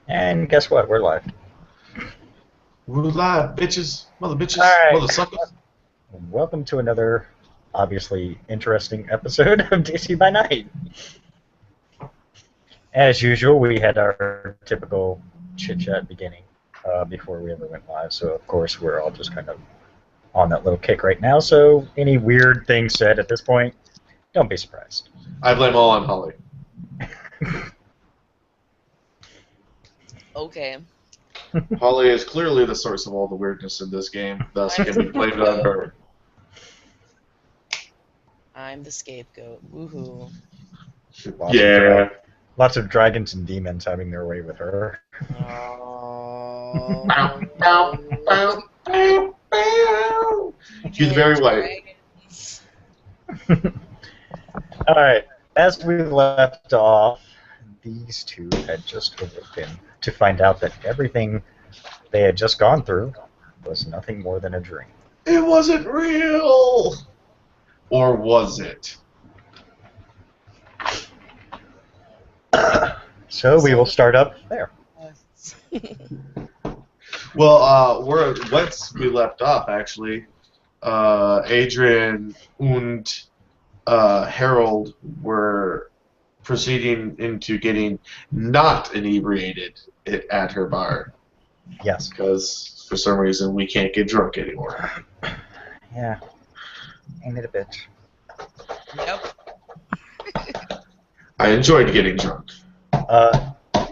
And guess what? We're live. We're live, bitches, mother All bitches, right. mother suckers. Welcome to another obviously interesting episode of DC by Night. As usual, we had our typical chit chat beginning before we ever went live. So, of course, we're all just kind of on that little kick right now. So, any weird things said at this point, don't be surprised. I blame all on Holly. Okay. Holly is clearly the source of all the weirdness in this game, thus I'm can be blamed on her. I'm the scapegoat. Woohoo. Lots of Yeah. lots of dragons and demons having their way with her. Bow, Oh. bow, bow, bow, bow. She's Get very white. dragons. All right. As we left off, these two had just awoken to find out that everything they had just gone through was nothing more than a dream. It wasn't real! Or was it? So we will start up there. Well, once we left off, actually, Adrian and Harold were proceeding into getting not inebriated at her bar Yes. because for some reason we can't get drunk anymore. Yeah. Ain't it a bitch? Yep. I enjoyed getting drunk.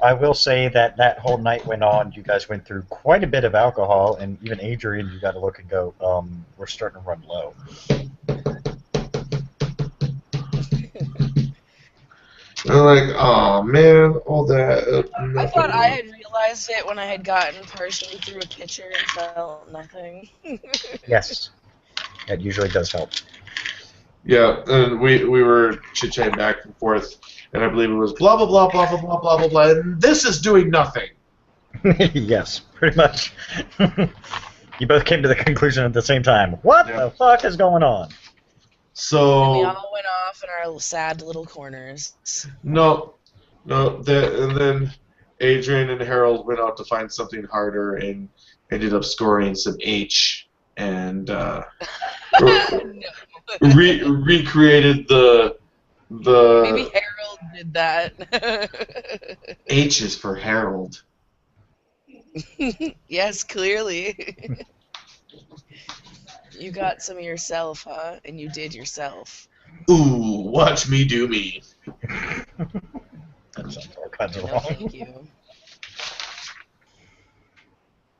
I will say that that whole night went on. You guys went through quite a bit of alcohol, and even Adrian, you got to look and go, we're starting to run low. And I'm like, oh man, all that. I thought I had realized it when I had gotten partially through a pitcher and felt nothing. Yes. That usually does help. Yeah, and we were chit-chatting back and forth, and I believe it was blah blah blah blah blah blah blah blah blah, and this is doing nothing. Yes, pretty much. You both came to the conclusion at the same time. What Yep. the fuck is going on? And we So all went off in our sad little corners. no, and then Adrian and Harold went out to find something harder and ended up scoring some H and No. recreated the Maybe Harold did that. H is for Harold. Yes, clearly. You got some of yourself, huh? And you did yourself. Ooh, watch me do me. That sounds all kinds of No, wrong. thank you.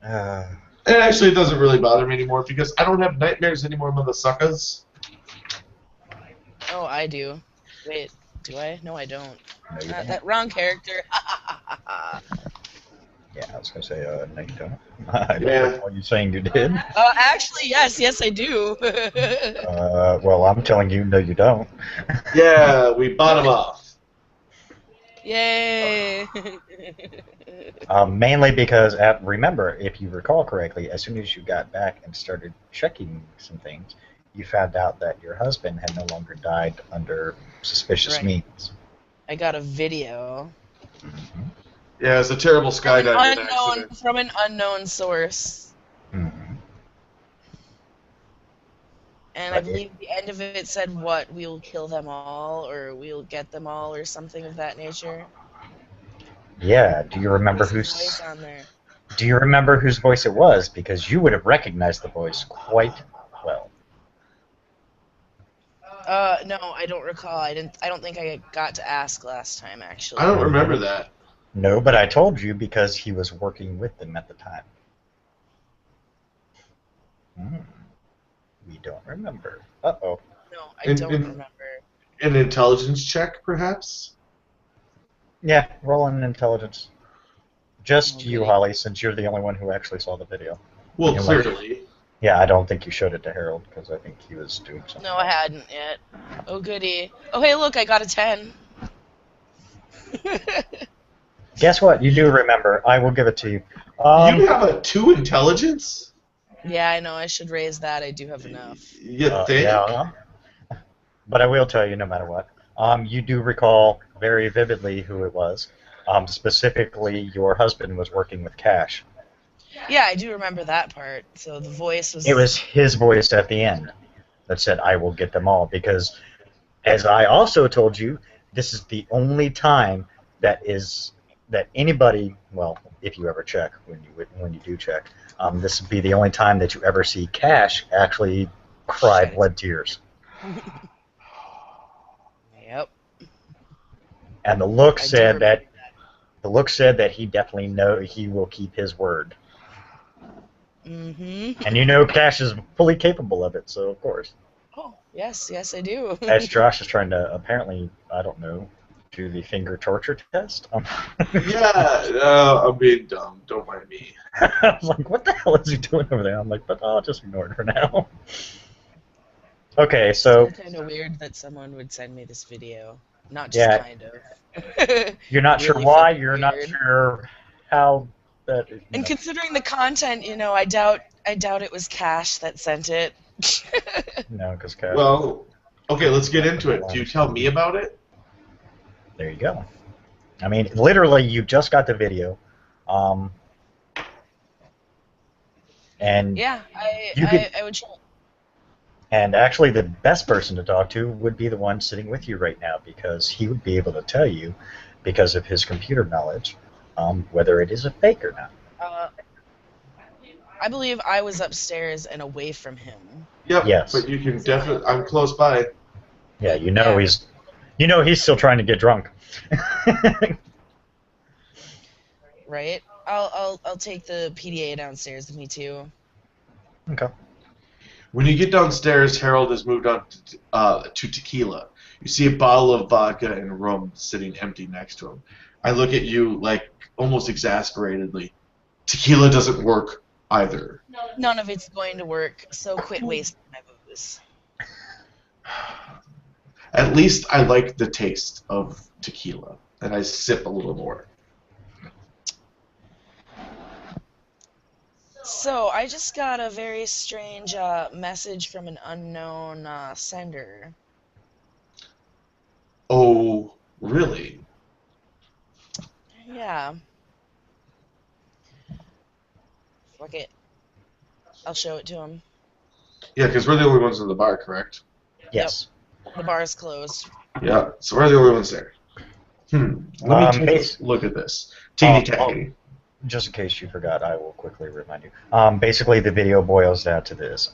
And actually, it doesn't really bother me anymore because I don't have nightmares anymore, mother suckers. Oh, I do. Wait, do I? No, I don't. No, you don't. That wrong character. Yeah, I was going to say, no, you don't. I don't Yeah. recall you saying you did. Actually, yes, I do. Well, I'm telling you, no, you don't. Yeah, we bottom off. Yay! Mainly because, remember, if you recall correctly, as soon as you got back and started checking some things, you found out that your husband had no longer died under suspicious Right. means. I got a video Mm-hmm. Yeah, it's a terrible skydiving accident. from an unknown source, Mm-hmm. and I believe the end of it said, "What? We'll kill them all, or we'll get them all, or something of that nature." Yeah. Do you remember There's a whose? voice on there. Do you remember whose voice it was? Because you would have recognized the voice quite well. No, I don't recall. I don't think I got to ask last time, actually. I don't remember that. No, but I told you because he was working with them at the time. We don't remember. Uh-oh. No, I don't remember. An intelligence check, perhaps? Yeah, roll an intelligence. Just Okay. you, Holly, since you're the only one who actually saw the video. Well, Yeah, clearly. Yeah, I don't think you showed it to Harold because I think he was doing something. No, I hadn't yet. Oh, goody. Oh, hey, look, I got a 10. Guess what? You do remember. I will give it to you. You have a 2 intelligence? Yeah, I know. I should raise that. I do have enough. You think? Yeah. But I will tell you no matter what. You do recall very vividly who it was. Specifically, your husband was working with Cash. Yeah, I do remember that part. So the voice It was was. his voice at the end that said, "I will get them all," because, as I also told you, this is the only time that anybody, well, if you ever check when you do check, this would be the only time that you ever see Cash actually cry Shed. blood tears. Yep. And the look I do said remember. that he definitely he will keep his word. Mm-hmm. And you know Cash is fully capable of it, so of course. Oh, yes, I do. As Josh is trying to apparently, I don't know, do the finger torture test. Yeah, I'm being dumb. Don't mind me. I was like, what the hell is he doing over there? I'm like, but I'll just ignore it for now. Okay, so Still kind of weird that someone would send me this video. Not just yeah, kind of. you're not sure Really why, fucking you're not weird. sure how that, And considering the content, I doubt it was Cash that sent it. because Cash. Well, okay, let's get into it. Do you tell me about it? There you go. I mean, literally, you just got the video, um, and Yeah, you could. I would. And actually, the best person to talk to would be the one sitting with you right now, because he would be able to tell you, because of his computer knowledge, whether it is a fake or not. Uh, I believe I was upstairs and away from him. Yep, Yes. but you can definitely. I'm close by. Yeah, Yeah. he's still trying to get drunk. Right. I'll take the PDA downstairs with me too. Okay. When you get downstairs, Harold has moved on to tequila. You see a bottle of vodka and rum sitting empty next to him. I look at you like almost exasperatedly. Tequila doesn't work either. None of it's going to work, so quit wasting my booze. At least I like the taste of tequila, and I sip a little more. So I just got a very strange message from an unknown sender. Oh, really? Yeah. Fuck it. I'll show it to him. Yeah, because we're the only ones in the bar, correct? Yes. The bar's closed. Yeah, so we're the only ones there. Let me take base- a look at this. Ticky-tacky. Just in case you forgot, I will quickly remind you. Basically, the video boils down to this.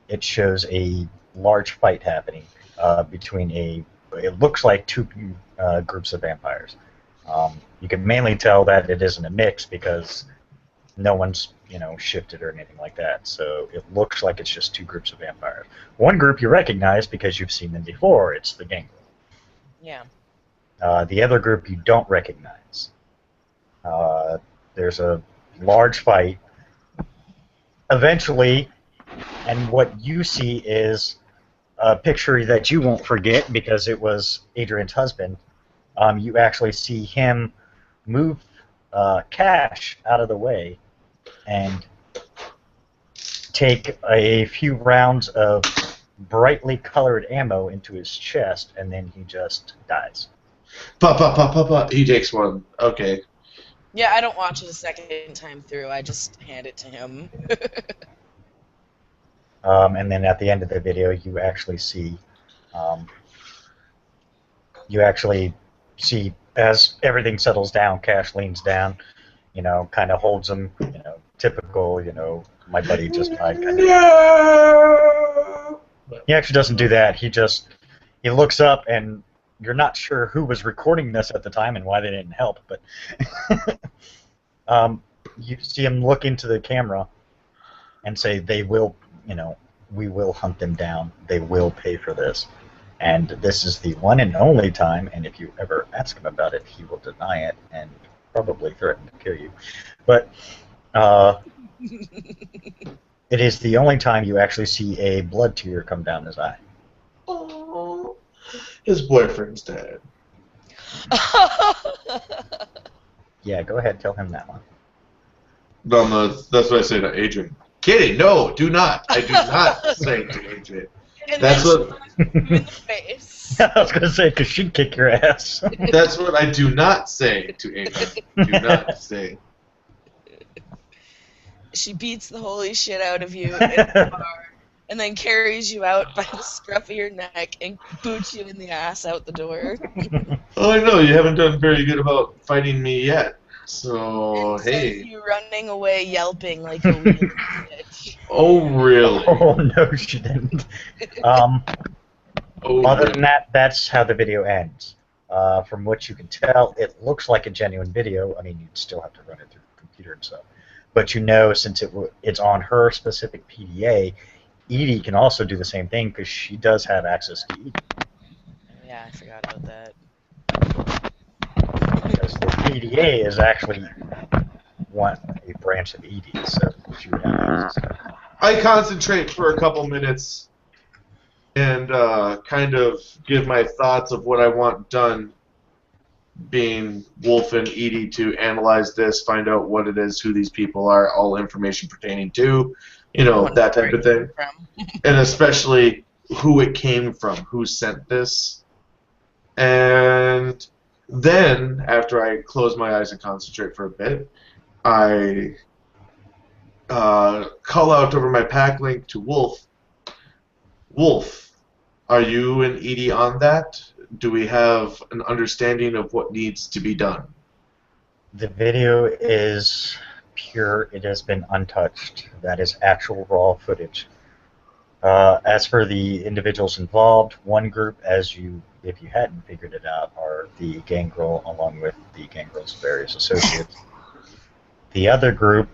It shows a large fight happening between it looks like two groups of vampires. You can mainly tell that it isn't a mix because no one's shifted or anything like that. So it looks like it's just two groups of vampires. One group you recognize because you've seen them before. It's the gangrel. Yeah. The other group you don't recognize. There's a large fight. Eventually, and what you see is a picture that you won't forget because it was Adrian's husband. You actually see him move Cash out of the way and take a few rounds of brightly colored ammo into his chest, and then he just dies. He takes one. Okay. Yeah, I don't watch it a second time through. I just hand it to him. And then at the end of the video, you actually see as everything settles down, Cash leans down, kind of holds him, typical, my buddy just died. No! He actually doesn't do that. He looks up, and you're not sure who was recording this at the time and why they didn't help, but you see him look into the camera and say, "They will, we will hunt them down. They will pay for this." And this is the one and only time, and if you ever ask him about it, he will deny it and probably threaten to kill you. But it is the only time you actually see a blood tear come down his eye. Oh, his boyfriend's dead. Yeah, go ahead, tell him that one. No, that's what I say to Adrian. Kidding, no, do not. I do not say to Adrian. And That's then what she punches you in the face. I was gonna say, cause she'd kick your ass. that's what I do not say to Ava. Do not say. She beats the holy shit out of you in the bar, and then carries you out by the scruff of your neck and boots you in the ass out the door. Oh, I know you haven't done very good about fighting me yet. So And sends hey. you running away yelping like a wheelie bitch. Oh really? Oh no, she didn't. Um, Oh Other really? than that, that's how the video ends. From what you can tell, it looks like a genuine video. I mean, you'd still have to run it through the computer and stuff. But you know, since it's on her specific PDA, Edie can also do the same thing because she does have access to Edie. Yeah, I forgot about that. Because the PDA is actually a branch of Edie, so she would have access to it. I concentrate for a couple minutes and kind of give my thoughts of what I want done, being Wolf and Edie, to analyze this, find out what it is, who these people are, all information pertaining to, that type of thing. And especially who it came from, who sent this. And then, after I close my eyes and concentrate for a bit, I call out over my pack link to Wolf. Wolf, are you and Edie on that? Do we have an understanding of what needs to be done? The video is pure. It has been untouched. That is actual raw footage. As for the individuals involved, one group, if you hadn't figured it out, are the Gangrel along with the Gangrel's various associates. The other group,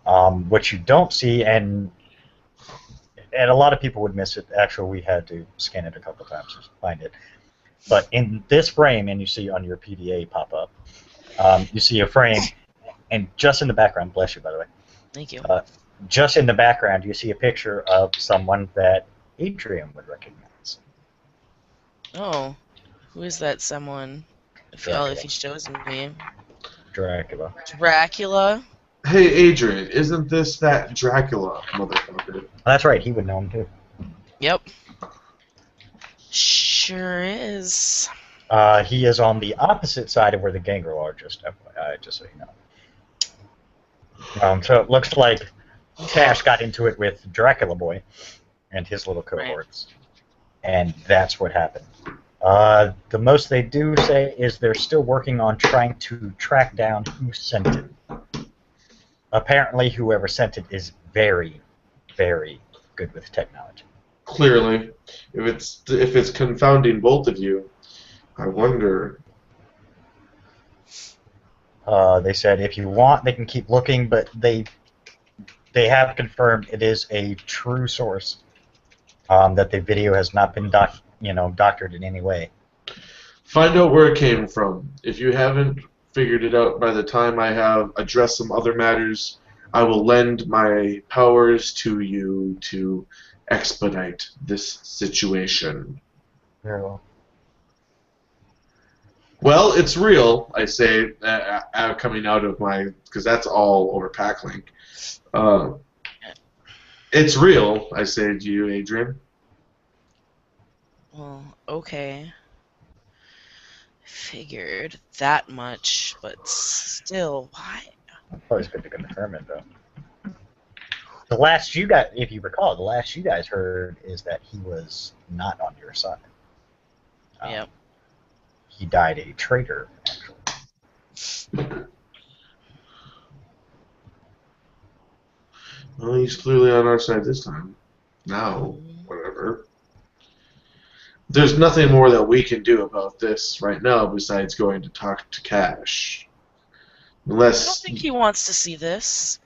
what you don't see, and a lot of people would miss it. Actually, we had to scan it a couple times to find it. But in this frame, and you see on your PDA pop up, you see a frame, and just in the background, bless you, by the way. Thank you. Just in the background, you see a picture of someone that Adrian would recognize. Oh, who is that someone? If he shows me. Dracula. Dracula? Hey, Adrian, isn't this that Dracula motherfucker? That's right, he would know him too. Yep. Sure is. He is on the opposite side of where the Gangrel are, just FYI, just so you know. So it looks like Cash got into it with Dracula Boy and his little cohorts, and that's what happened. The most they do say is they're still working on trying to track down who sent it. Apparently, whoever sent it is very, very good with technology. Clearly, if it's confounding both of you, I wonder. They said if you want, they can keep looking, but they have confirmed it is a true source. That the video has not been doctored in any way. Find out where it came from. If you haven't figured it out by the time I have addressed some other matters, I will lend my powers to you to expedite this situation. Very well. Well, it's real, I say, coming out of my, because that's all over Packlink. It's real, I say to you, Adrian. Well, okay. Figured that much, but still, why? Always good to confirm it, though. The last you got, if you recall, the last you guys heard is that he was not on your side. Yep. He died a traitor, actually. Well, he's clearly on our side this time. Now, whatever. There's nothing more that we can do about this right now besides going to talk to Cash. I don't Unless... think he wants to see this.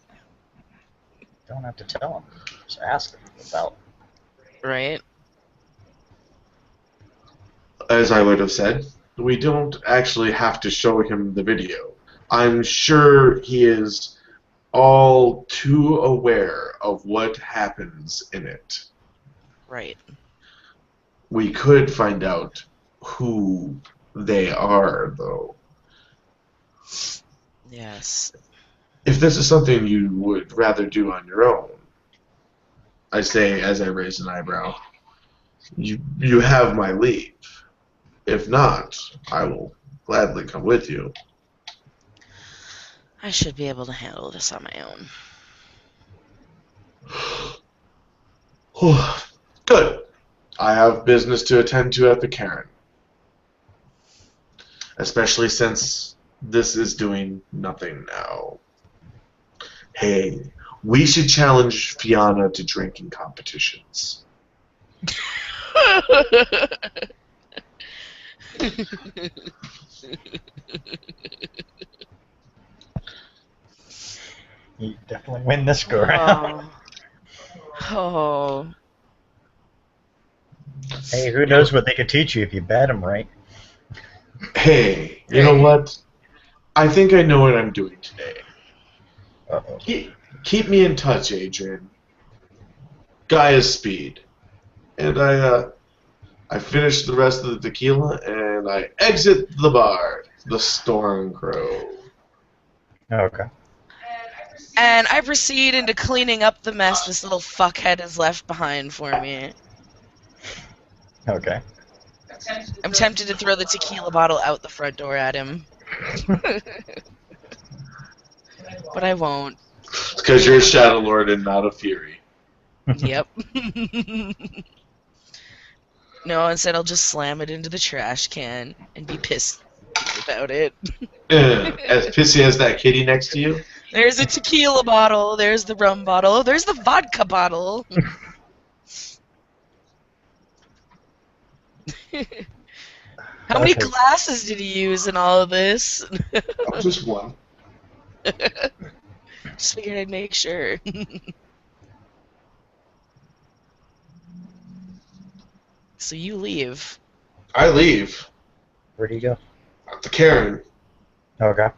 Don't have to tell him. Just ask him about. Right? As I would have said, we don't actually have to show him the video. I'm sure he is all too aware of what happens in it. Right. We could find out who they are, though. Yes. If this is something you would rather do on your own, I say as I raise an eyebrow. You have my leave. If not, I will gladly come with you. I should be able to handle this on my own. Good. I have business to attend to at the Cairn. Especially since this is doing nothing now. Hey, we should challenge Fiona to drinking competitions. You definitely win this go round. Oh. Hey, who knows what they could teach you if you bat them right? Hey, you know what? I think I know what I'm doing today. Uh-oh. Keep me in touch, Adrian. Gaia's speed. And I finish the rest of the tequila and I exit the bar. The Storm Crow. Okay. And I proceed into cleaning up the mess this little fuckhead has left behind for me. Okay. I'm tempted to throw the tequila bottle out the front door at him. But I won't. It's because you're a Shadow Lord and not a Fury. Yep. No, instead I'll just slam it into the trash can and be pissed about it. As pissy as that kitty next to you? There's a tequila bottle, there's the rum bottle, oh, there's the vodka bottle. How many glasses did he use in all of this? Oh, just one. Just figured I'd make sure. So you leave. I leave. Where do you go? At the Cairn. Okay.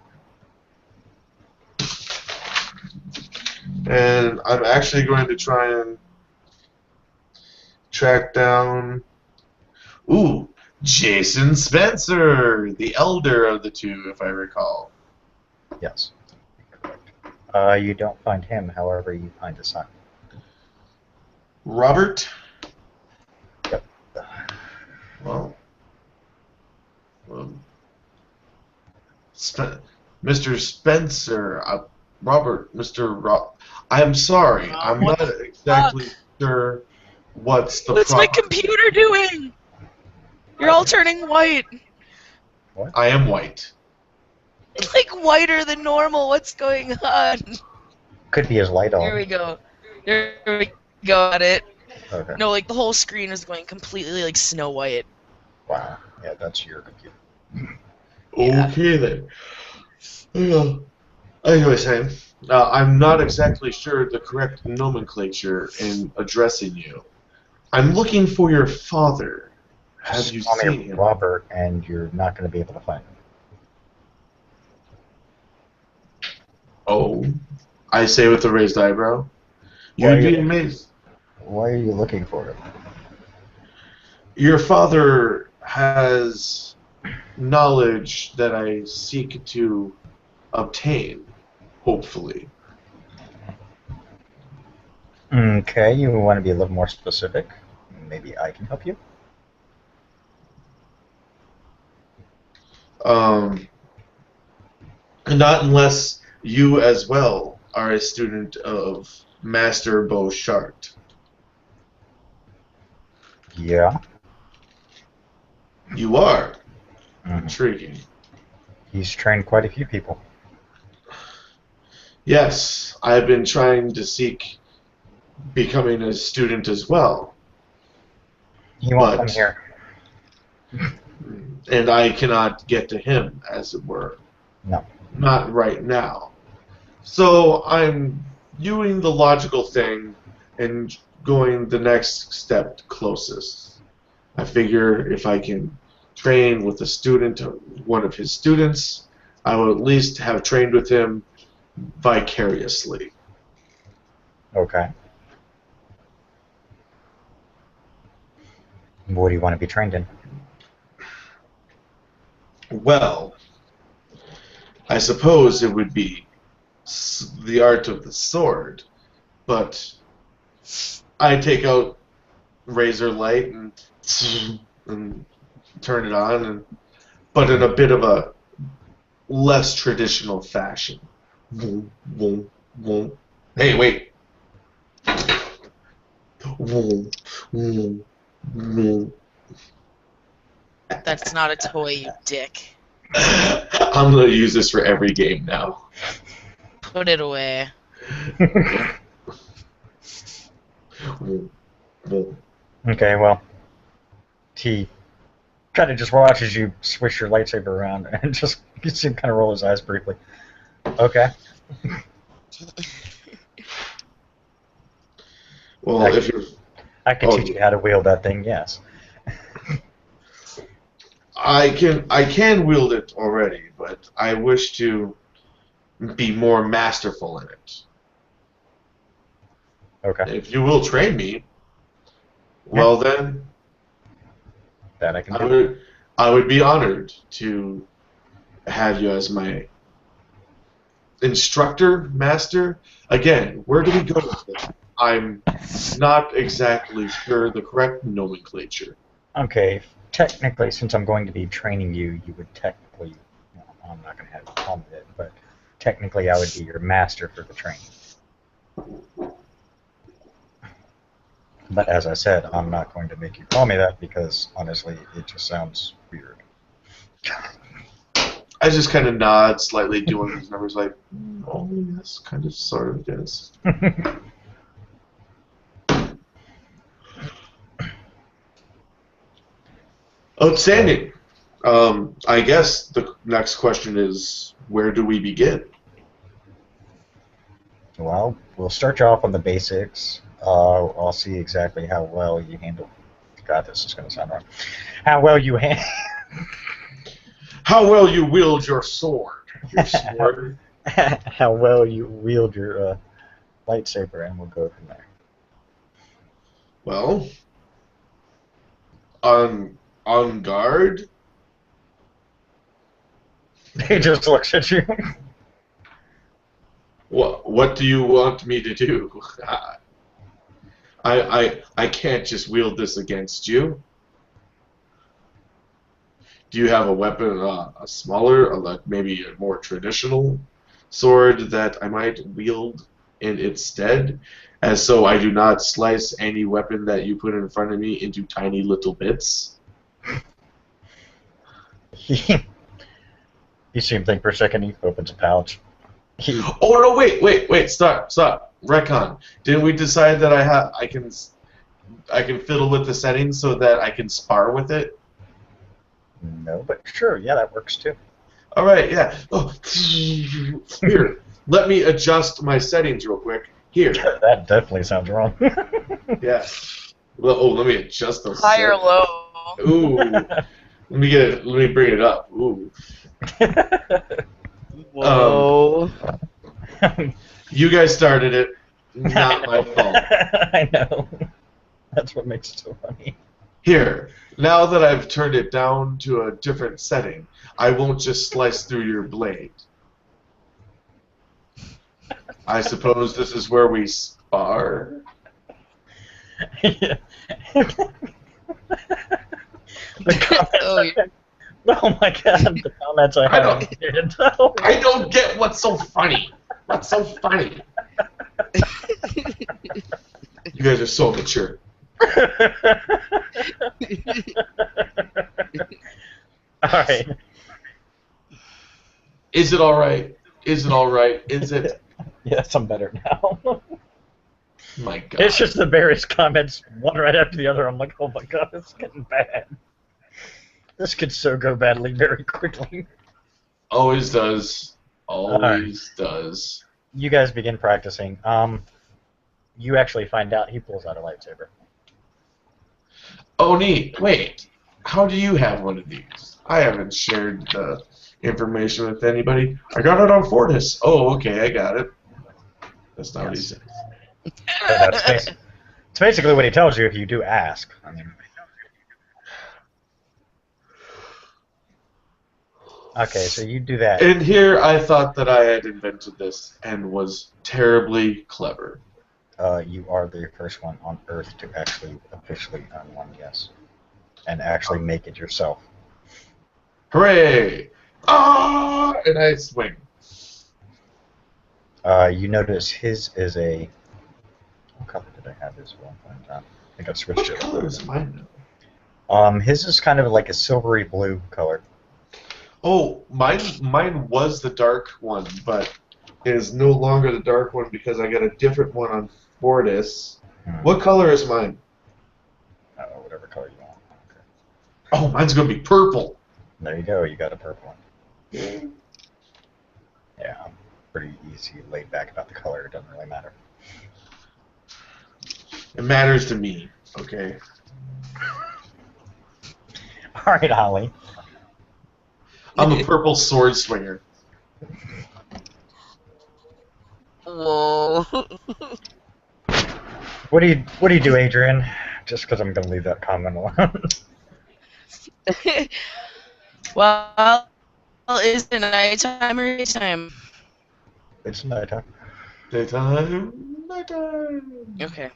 And I'm actually going to try and track down... Ooh, Jason Spencer, the elder of the two, if I recall. Yes. You don't find him, however, you find his son. Robert? Yep. Well, Mr. Spencer, Robert, Mr. I'm sorry, I'm What not the exactly fuck? sure what's the What's my problem. computer doing? You're all turning white. I am white. Like whiter than normal. What's going on? Could be his light on. There we go. There we got it. Okay. No, like the whole screen is going completely like Snow White. Wow. Yeah, that's your computer. Yeah. Okay then. Anyway, Sam, I'm not exactly sure the correct nomenclature in addressing you. I'm looking for your father. Have Just you call seen me him? Robert, and you're not going to be able to find him. Oh, I say with a raised eyebrow. Why You'd are be you- amazed. Why are you looking for him? Your father has knowledge that I seek to obtain, hopefully. Okay, you want to be a little more specific? Maybe I can help you? Not unless you as well are a student of Master Beauchart. Yeah. You are. Mhm. Intriguing. He's trained quite a few people. Yes, I've been trying to seek becoming a student as well. He won't But- come here. And I cannot get to him, as it were. No. Not right now. So I'm doing the logical thing and going the next step closest. I figure if I can train with a student, one of his students, I will at least have trained with him vicariously. Okay. What do you want to be trained in? Well, I suppose it would be the art of the sword, but I take out razor light and turn it on, but in a bit of a less traditional fashion. Vroom, vroom, vroom. Hey, wait. Vroom, vroom, vroom. That's not a toy, you dick. I'm gonna use this for every game now. Put it away. Vroom, vroom. Okay, well, he kind of just watches you swish your lightsaber around and just you see him kind of roll his eyes briefly. Okay. Well, if you're, I can teach you how to wield that thing, yes. I can wield it already, but I wish to be more masterful in it. Okay. If you will train me, well then, That I can do. I would be honored to have you as my instructor, master. Again, where do we go with this? I'm not exactly sure the correct nomenclature. Okay, technically, since I'm going to be training you, you would technically, well, I'm not going to have you call me it, but technically I would be your master for the training. But as I said, I'm not going to make you call me that because, honestly, it just sounds weird. I just kind of nod, slightly doing these numbers like, oh, yes, kind of, sort of, yes. Outstanding. I guess the next question is, where do we begin? Well, we'll start you off on the basics. I'll see exactly how well you handle. God, this is going to sound wrong. How well you handle. How well you wield your sword. Your sword. How well you wield your lightsaber, and we'll go from there. Well, on guard. He just looks at you. What do you want me to do? I can't just wield this against you. Do you have a weapon, a smaller, like maybe a more traditional sword that I might wield in its stead, as so I do not slice any weapon that you put in front of me into tiny little bits? You see him think for a second. He opens a pouch. Oh no! Wait! Stop! Retcon. Didn't we decide that I can fiddle with the settings so that I can spar with it? No, but sure, yeah, that works too. All right, yeah. Oh, here, let me adjust my settings real quick. Here. That definitely sounds wrong. Yeah. Well, oh, let me adjust those. High or low? Ooh. Let me bring it up. Ooh. Whoa. You guys started it. Not my fault. I know. That's what makes it so funny. Here, now that I've turned it down to a different setting, I won't just slice through your blade. I suppose this is where we spar. Yeah. The comments oh my god, the comments I have. I don't get what's so funny. What's so funny? You guys are so mature. Alright. Is it alright? Is it alright? Is it? Yes, I'm better now. My god. It's just the various comments, one right after the other. I'm like, oh my god, it's getting bad. This could so go badly very quickly. Always does. Always does. You guys begin practicing. You actually find out he pulls out a lightsaber. Oh, neat. Wait. How do you have one of these? I haven't shared the information with anybody. I got it on Fortis. Oh, okay, I got it. That's not what he said. It's basically what he tells you if you do ask. I mean, okay, so you do that. And here I thought that I had invented this and was terribly clever. You are the first one on Earth to actually officially earn one, yes, and actually make it yourself. Hooray! Ah! And I swing. You notice his is a. What color did I have his one time? I think I switched Which it. color is mine now? His is kind of like a silvery blue color. Oh, mine was the dark one, but is no longer the dark one because I got a different one on Fortis. Hmm. What color is mine? Whatever color you want. Okay. Oh, mine's gonna be purple. There you go. You got a purple one. It Yeah, I'm pretty easy, laid back about the color. It doesn't really matter. matters to me. Okay. All right, Holly. I'm a purple sword swinger. Whoa. What do you do, Adrian? Just because I'm gonna leave that comment alone. Well, is it nighttime or daytime? It's nighttime. Daytime, nighttime. Okay.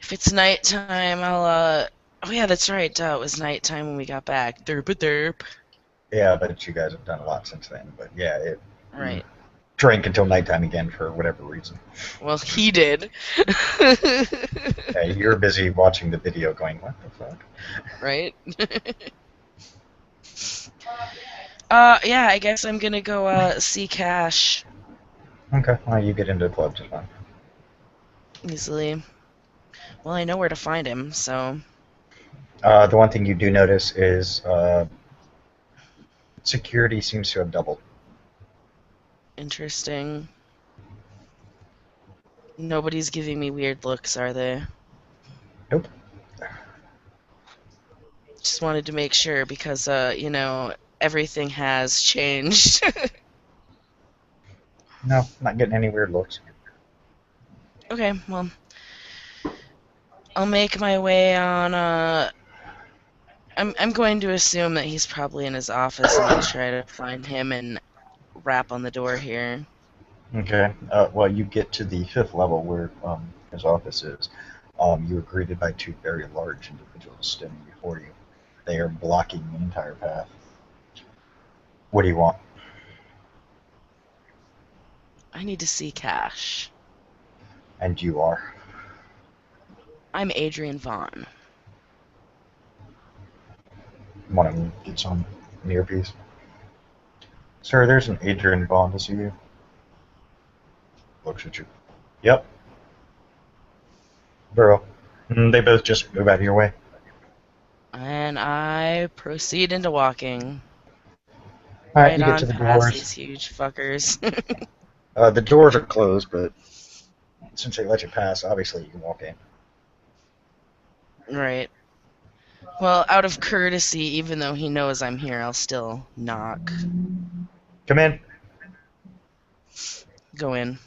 If it's nighttime, Oh yeah, that's right. It was nighttime when we got back. Derp derp. Yeah, but you guys have done a lot since then. But yeah, you Right. drank until nighttime again for whatever reason. Well, he did. Yeah, you're busy watching the video, going, "What the fuck?" Right? Yeah, I guess I'm gonna go see Cash Okay, well, you get into the club just fine. easily. Well, I know where to find him, so The one thing you do notice is security seems to have doubled. interesting. Nobody's giving me weird looks, are they? Nope. Just wanted to make sure because, everything has changed. No, not getting any weird looks. Okay, well, I'll make my way on, I'm going to assume that he's probably in his office, and I'll try to find him and rap on the door here. Okay. Well, you get to the 5th level where his office is. You are greeted by two very large individuals standing before you. They are blocking the entire path. What do you want? I need to see Cash. And you are. I'm Adrian Vaughn. Want to get some earpiece? Sir, there's an Adrian Bond to see you. Looks at you. Yep. Bro. They both just move out of your way. And I proceed into walking. Alright, Right you get on to the past doors. these huge fuckers. The doors are closed, but since they let you pass, obviously you can walk in. Right. Well, out of courtesy, even though he knows I'm here, I'll still knock. Come in. Go in.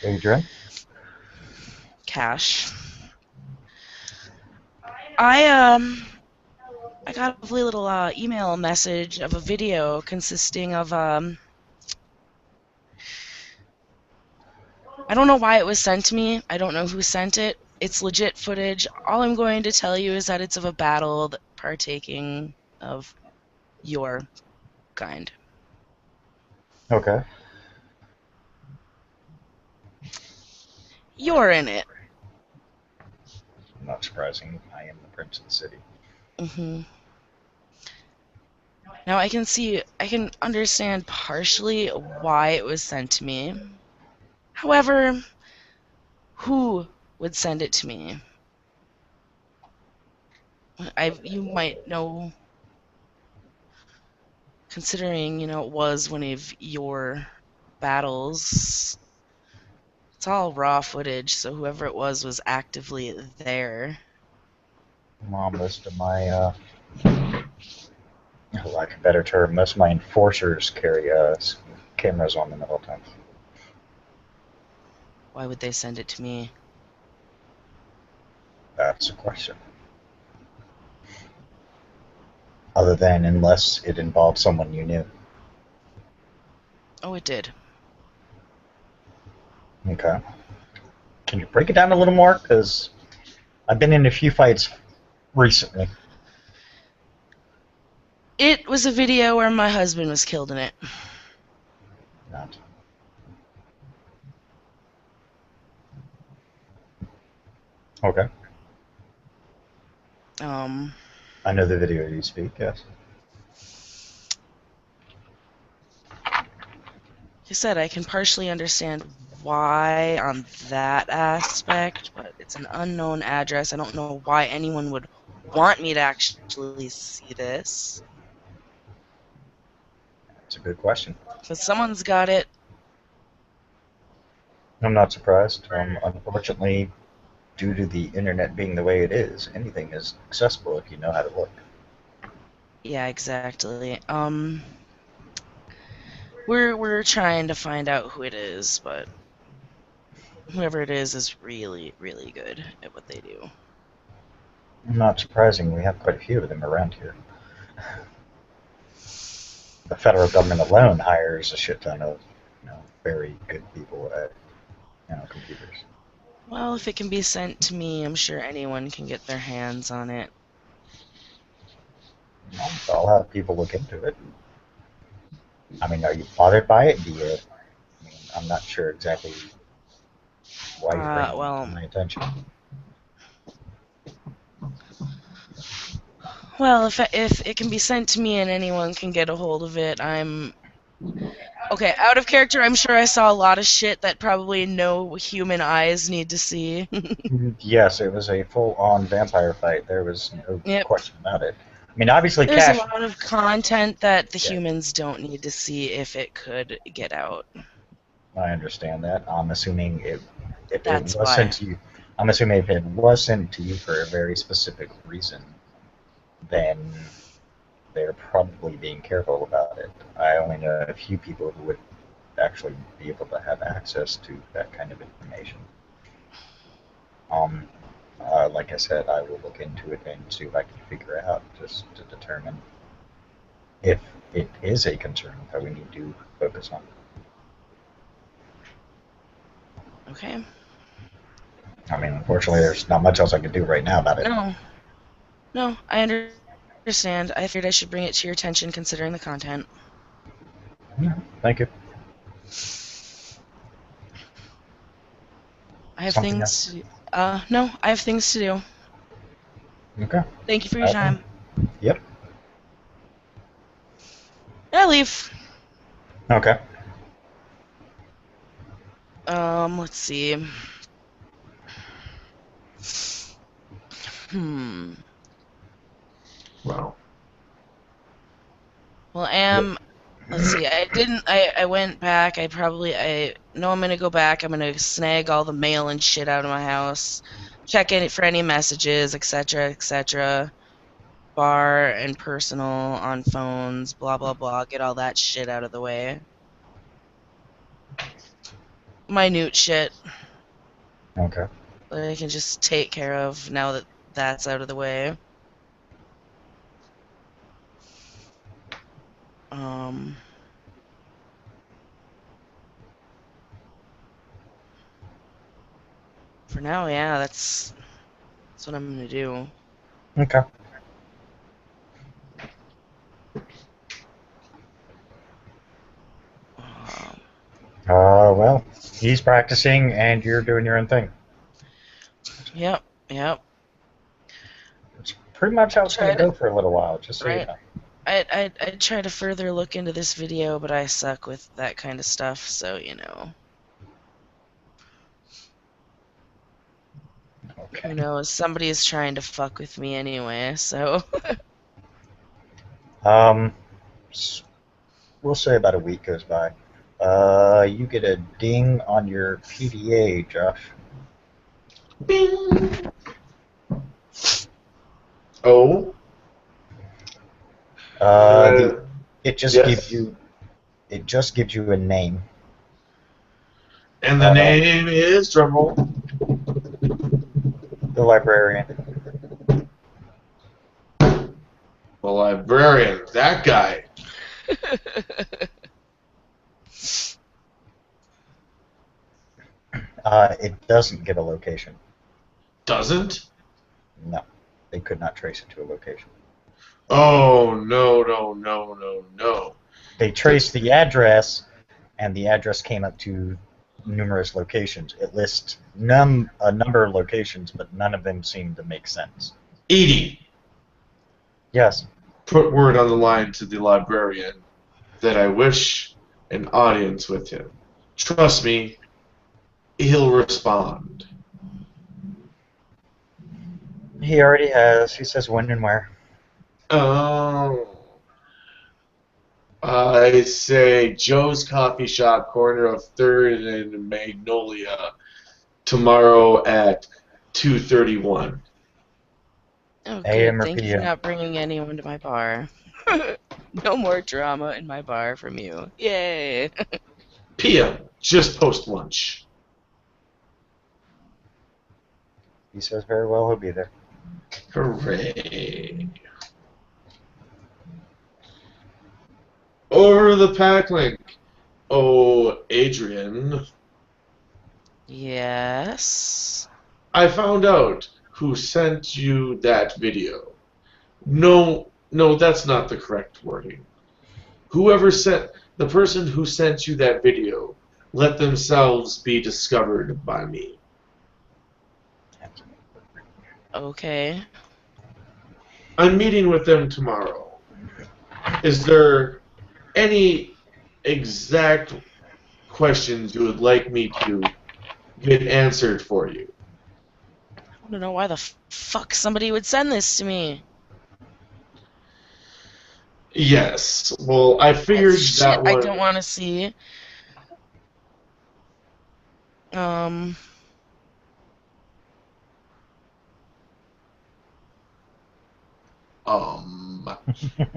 Adrian. Cash. I got a lovely little email message of a video consisting of I don't know why it was sent to me. I don't know who sent it. It's legit footage. All I'm going to tell you is that it's of a battle partaking of your kind. Okay. You're in it. Not surprising. I am the prince of the city. hmm Now I can understand partially why it was sent to me. However, who would send it to me? You might know, considering, it was one of your battles. It's all raw footage, so whoever it was actively there. Most of my, lack of a better term, most of my enforcers carry cameras on them at all times. Why would they send it to me? That's a question. Other than unless it involved someone you knew. Oh, it did. Okay. Can you break it down a little more? Because I've been in a few fights recently. It was a video where my husband was killed in it. Not. Okay. Um, I know the video you speak, yes. Like I said, I can partially understand why on that aspect, but it's an unknown address. I don't know why anyone would want me to actually see this. That's a good question. But someone's got it. I'm not surprised. Unfortunately, due to the internet being the way it is, anything is accessible if you know how to look. Yeah, exactly. We're trying to find out who it is, but whoever it is really, really good at what they do. Not surprising, we have quite a few of them around here. The federal government alone hires a shit ton of, very good people at, computers. Well, if it can be sent to me, I'm sure anyone can get their hands on it. I'll have people look into it. I mean, are you bothered by it? I'm not sure exactly why you're bringing it to Well, my attention. if it can be sent to me and anyone can get a hold of it, I'm okay. Out of character, I'm sure I saw a lot of shit that probably no human eyes need to see. Yes, it was a full-on vampire fight. There was no Yep. question about it. I mean, obviously, There's a Cash. lot of content that the Yeah, humans don't need to see if it could get out. I understand that. I'm assuming if it That's was sent why. to you, I'm assuming if it was sent to you for a very specific reason, then they're probably being careful about it. I only know a few people who would actually be able to have access to that kind of information. Um, like I said, I will look into it and see what I can figure out just to determine if it is a concern that we need to focus on. Okay. I mean, unfortunately, there's not much else I can do right now about it. No, I understand. I figured I should bring it to your attention considering the content. Yeah, thank you. I have Something else? things to no, I have things to do. Okay. Thank you for your time. Yep. I leave. Okay. Let's see. Hmm. Wow. Well, let's see. I went back. I know I'm gonna go back. I'm gonna snag all the mail and shit out of my house. Check in for any messages, etc., etc. Bar and personal on phones, blah blah blah. Get all that shit out of the way. Minute shit Okay. that I can just take care of now that that's out of the way. Um, for now, yeah, that's what I'm gonna do. Okay. Um, Well, he's practicing and you're doing your own thing. yep, yep. It's pretty much how it's going Try to to go for a little while, just so you right. know. I'd try to further look into this video, but I suck with that kind of stuff, so you know. Okay. Who knows? Somebody is trying to fuck with me anyway, so. Um, we'll say about a week goes by. You get a ding on your PDA, Josh. Bing. Oh. The it just gives Yes. you a name. And the name is drumroll. The librarian. The librarian. That guy. It doesn't give a location. Doesn't? No, they could not trace it to a location. Oh, no, no, no, no, no. They traced the address, and the address came up to numerous locations. It lists a number of locations, but none of them seem to make sense. Edie, Yes. put word on the line to the librarian that I wish an audience with him. Trust me, he'll respond. He already has. He says when and where. Oh. I say Joe's Coffee Shop, corner of 3rd and Magnolia, tomorrow at 2:31. Oh, AM good. or Thank you for PM? not bringing anyone to my bar. No more drama in my bar from you. Yay! PM, just post lunch. He says very well he'll be there. Hooray. Over the pack link. Oh, Adrian, Yes. I found out who sent you that video. No, no, that's not the correct wording. The person who sent you that video, let themselves be discovered by me. Okay. I'm meeting with them tomorrow. Is there any exact questions you would like me to get answered for you? I don't know why the fuck somebody would send this to me. Yes. Well, I figured That's shit that I was... don't want to see.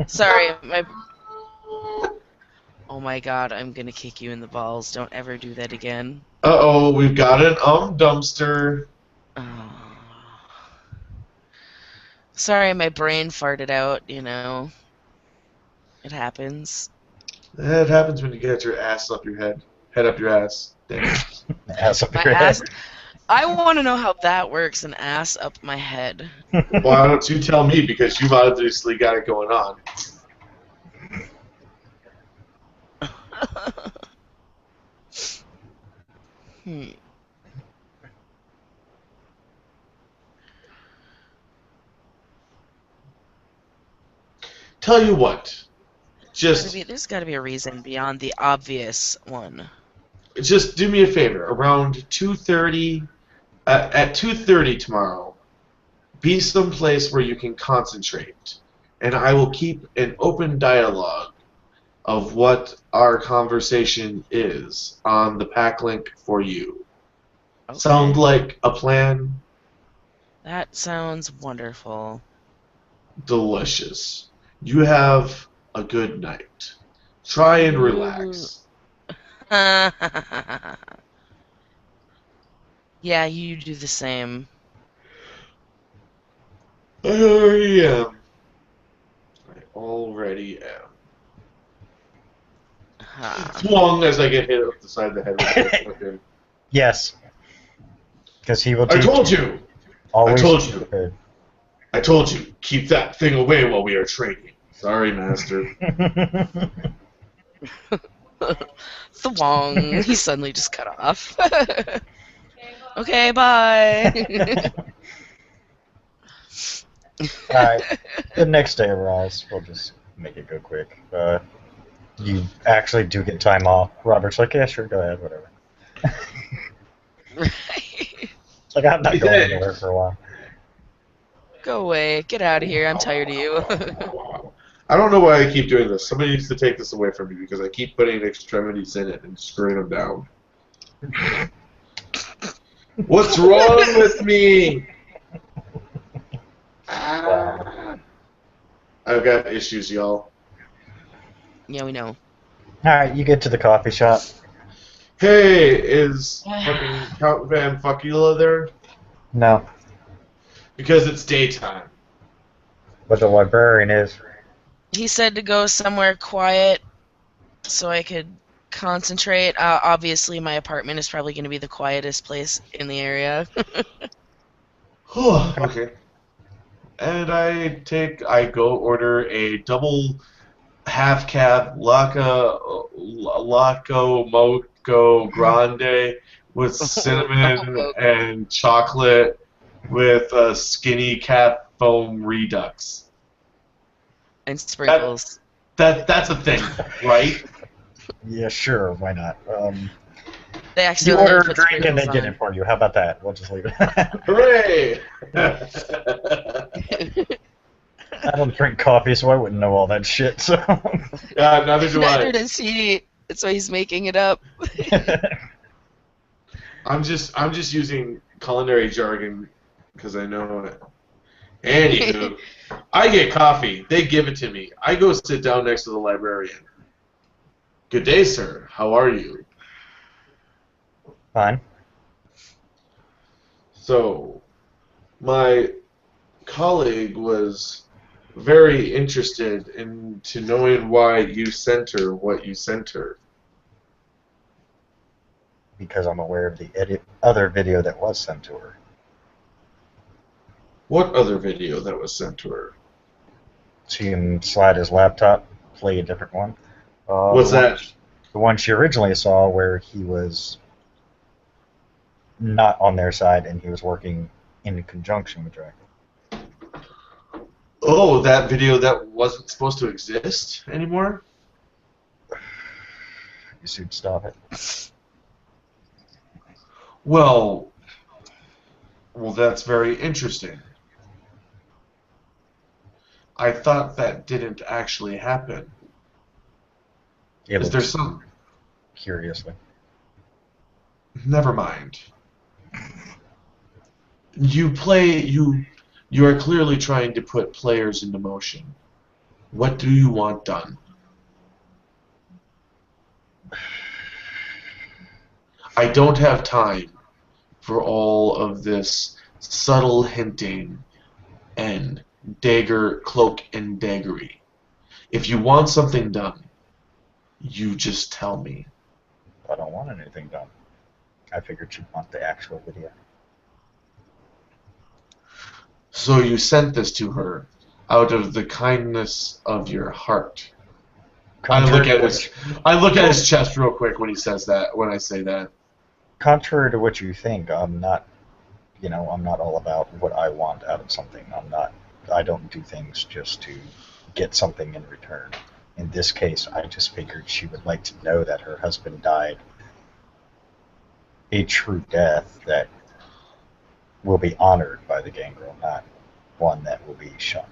Sorry, my... Oh my god, I'm gonna kick you in the balls. Don't ever do that again. Uh-oh, we've got an dumpster. Oh. Sorry, my brain farted out, you know. It happens. That happens when you get your ass up your head. Head up your ass. Damn it. Ass up My your ass... head. I want to know how that works, an ass up my head. Why don't you tell me, because you've obviously got it going on. Hmm. Tell you what. There's gotta be a reason beyond the obvious one. Just do me a favor. Around 2:30, at 2:30 tomorrow, be someplace where you can concentrate, and I will keep an open dialogue of what our conversation is on the pack link for you. Okay. Sound like a plan? That sounds wonderful. Delicious. You have a good night. Try and relax. Yeah, you do the same. I already am. I already am. Swung as I get hit up the side of the head with it. Okay. Yes. Because he will I teach told you! Always I told you. stupid. I told you, keep that thing away while we are training. Sorry, Master. Thwong. He suddenly just cut off. Okay, bye. Alright. The next day arrives. We'll just make it go quick. You actually do get time off. Robert's like, yeah, sure, go ahead, whatever. Right. It's like, I'm not going anywhere for a while. Go away. Get out of here. I'm tired of you. I don't know why I keep doing this. Somebody needs to take this away from me because I keep putting extremities in it and screwing them down. What's wrong with me? I've got issues, y'all. Yeah, we know. Alright, you get to the coffee shop. Hey, is fucking Count Van Fuckula there? No. Because it's daytime. But the librarian is. He said to go somewhere quiet so I could concentrate. Obviously, my apartment is probably going to be the quietest place in the area. Okay. And I go order a double half cab Laco Moco Grande with cinnamon and chocolate with a skinny cat foam redux. And sprinkles. That's a thing, right? Yeah, sure. Why not? They You accidentally order a put drink and they sprinkles get on. it for you. How about that? We'll just leave it. Hooray! I don't drink coffee, so I wouldn't know all that shit. So. Neither do Neither I. does he. That's why he's making it up. I'm just using culinary jargon because I know it. Anywho, I get coffee. They give it to me. I go sit down next to the librarian. Good day, sir. How are you? Fine. So, my colleague was very interested into knowing why you sent her what you sent her. Because I'm aware of the other video that was sent to her. What other video that was sent to her? She can slide his laptop, play a different one. What's that? The one she originally saw where he was not on their side and he was working in conjunction with Dracula. Oh, that video that wasn't supposed to exist anymore? You should stop it. Well, that's very interesting. I thought that didn't actually happen. It Is there looks some... curiously. Never mind. You are clearly trying to put players into motion. What do you want done? I don't have time for all of this subtle hinting and cloak and daggery. If you want something done, you just tell me. I don't want anything done. I figured you'd want the actual video. So you sent this to her out of the kindness of your heart. I look at his chest real quick when he says that. When I say that. Contrary to what you think, I'm not all about what I want out of something. I don't do things just to get something in return. In this case, I just figured she would like to know that her husband died a true death that will be honored by the gangrel, not one that will be shunned.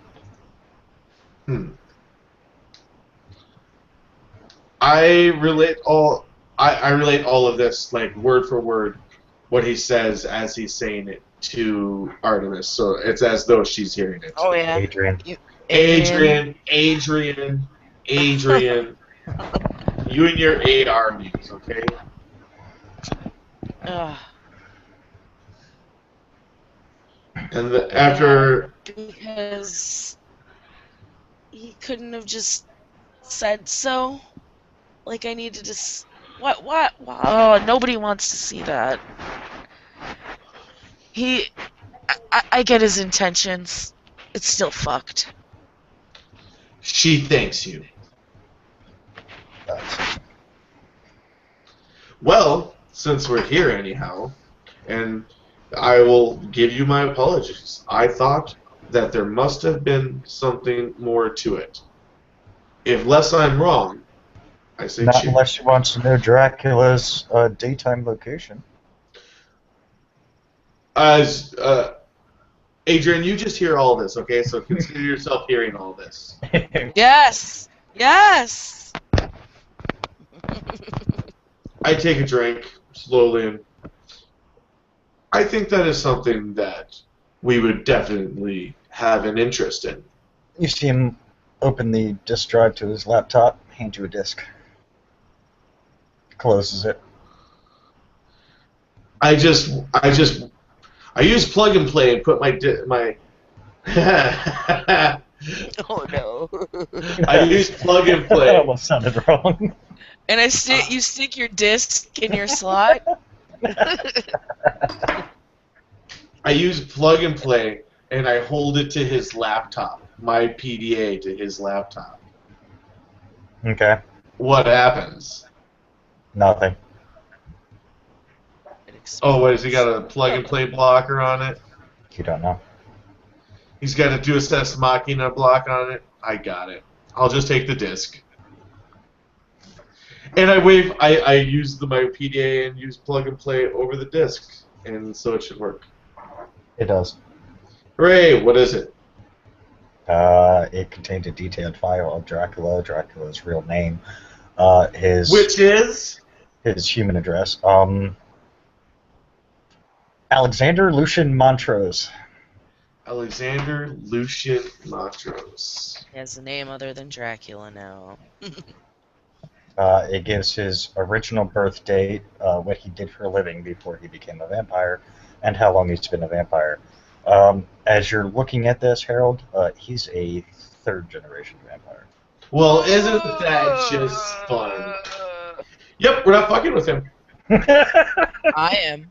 I relate all of this like word for word what he says as he's saying it to Artemis. So it's as though she's hearing it. Oh yeah. Adrian. Adrian. You and your 8 armies, okay? And after... Because he couldn't have just said so. Like I needed to... What? Oh, nobody wants to see that. I get his intentions. It's still fucked. She thanks you. Well, since we're here anyhow, and I will give you my apologies. I thought that there must have been something more to it. Unless I'm wrong, I say Not cheers. unless she wants to know Dracula's daytime location. As Adrian, you just hear all this, okay? So consider yourself hearing all this. Yes! Yes! I take a drink slowly, and I think that is something that we would definitely have an interest in. You see him open the disk drive to his laptop, hand you a disk. Closes it. I use plug and play and put my Oh no. I use plug and play. That almost sounded wrong. And you stick your disc in your slot. I use plug and play, and I hold it to his laptop, my PDA to his laptop. Okay. What happens? Nothing. Oh, what, has he got a plug and play blocker on it? You don't know. He's got a Deus Ex Machina block on it? I got it. I'll just take the disc. And I use my PDA and use plug and play over the disc, and so it should work. It does. Hooray! What is it? It contained a detailed file of Dracula's real name, his Which is? his human address. Alexander Lucian Montrose. Alexander Lucian Montrose. He has a name other than Dracula now. It gives his original birth date, what he did for a living before he became a vampire, and how long he's been a vampire. As you're looking at this, Harold, he's a third-generation vampire. Well, isn't that just fun? Yep, we're not fucking with him. I am.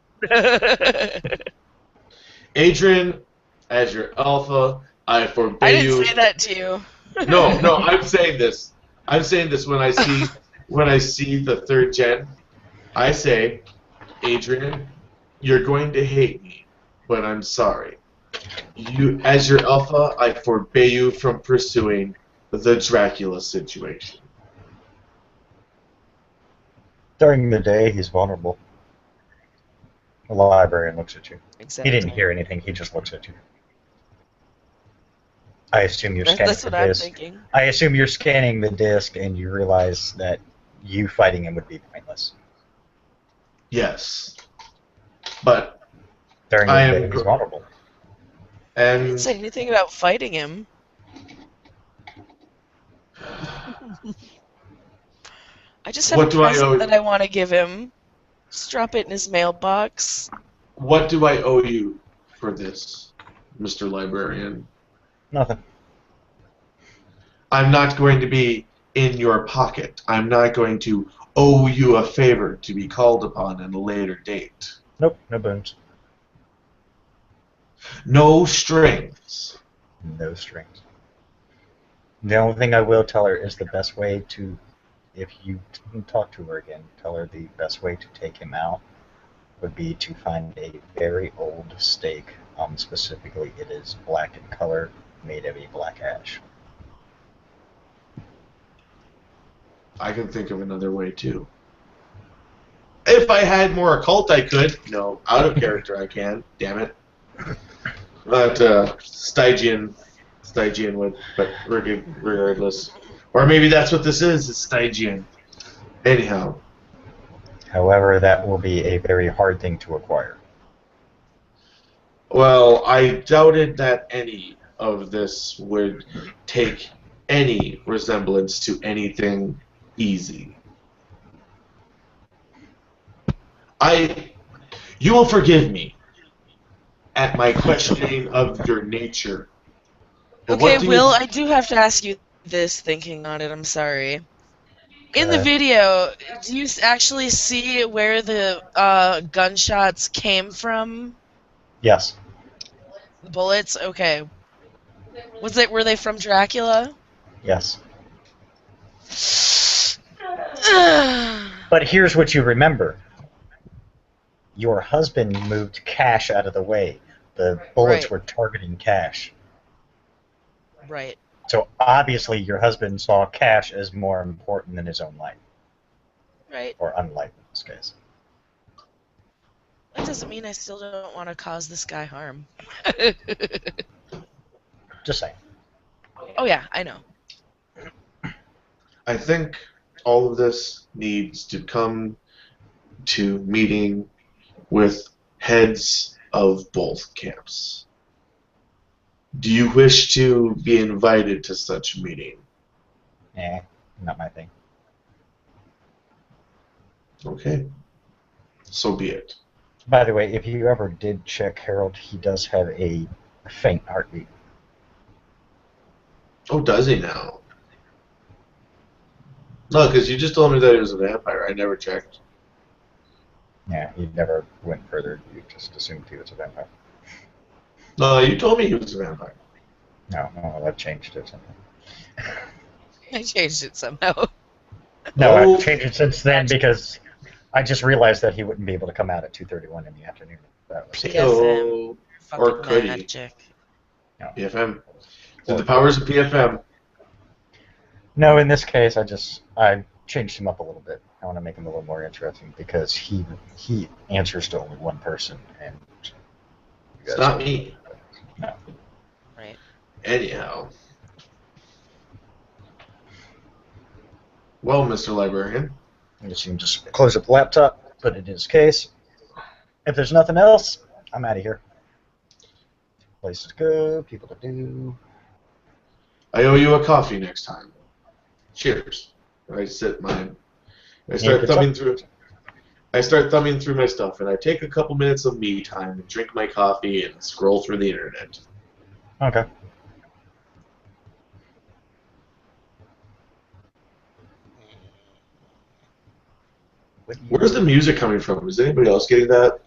Adrian, as your alpha, I forbid I you. didn't say that to you. No, I'm saying this. I'm saying this when I see the third gen. I say, Adrian, you're going to hate me, but I'm sorry. You, as your alpha, I forbid you from pursuing the Dracula situation. During the day, he's vulnerable. The librarian looks at you. Exactly. He didn't hear anything. He just looks at you. I assume you're scanning That's the what I'm disc. thinking. I assume you're scanning the disc, and you realize that you fighting him would be pointless. Yes, but During the I day, am he's vulnerable. I didn't and say anything about fighting him. I just have What a do I present owe- that I want to give him. Just drop it in his mailbox. what do I owe you for this, Mr. Librarian? Nothing. I'm not going to be in your pocket. I'm not going to owe you a favor to be called upon at a later date. Nope, no boons. No strings. No strings. The only thing I will tell her is the best way to, if you talk to her again, tell her the best way to take him out would be to find a very old stake. Specifically, it is black in color, made of a black ash. I can think of another way too. If I had more occult, I could. No, out of character, I can. Damn it. But Stygian would. But regardless, or maybe that's what this is Stygian. Anyhow, However, that will be a very hard thing to acquire. well, I doubted that any of this would take any resemblance to anything easy. You will forgive me at my questioning of your nature. But what Okay, do Will, you, I do have to ask you this, thinking on it, I'm sorry. In the ahead. video, do you actually see where the gunshots came from? Yes. The bullets? Okay. Were they from Dracula? Yes. But here's what you remember. Your husband moved Cash out of the way. The bullets Right. were targeting Cash. Right. So obviously your husband saw Cash as more important than his own life. Right. Or unlife in this case. That doesn't mean I still don't want to cause this guy harm. Just saying. Oh yeah, I know. I think all of this needs to come to meeting with heads of both camps. Do you wish to be invited to such a meeting? Not my thing. Okay. So be it. By the way, if you ever did check Harold, he does have a faint heartbeat. Oh, does he now? No, because you just told me that he was a vampire. I never checked. Yeah, he never went further. You just assumed he was a vampire. No, you told me he was a vampire. No, well, I've changed it. I changed it somehow. No, Oh, I've changed it since then because I just realized that he wouldn't be able to come out at 2:31 in the afternoon. That was PFM. oh, or Fucking could he? magic. no. PFM. Through Or the powers of PFM. no, in this case, I changed him up a little bit. I want to make him a little more interesting because he answers to only one person, and you It's guys not don't. me. No. Right. Anyhow. Well, Mr. Librarian. I guess you can just close up the laptop, put it in his case. If there's nothing else, I'm out of here. Places to go, people to do. I owe you a coffee next time. Cheers. I sit mine. I start Good thumbing stuff. through. I start thumbing through my stuff, and I take a couple minutes of me time and drink my coffee and scroll through the internet. Okay. Where's the music coming from? Is anybody else getting that?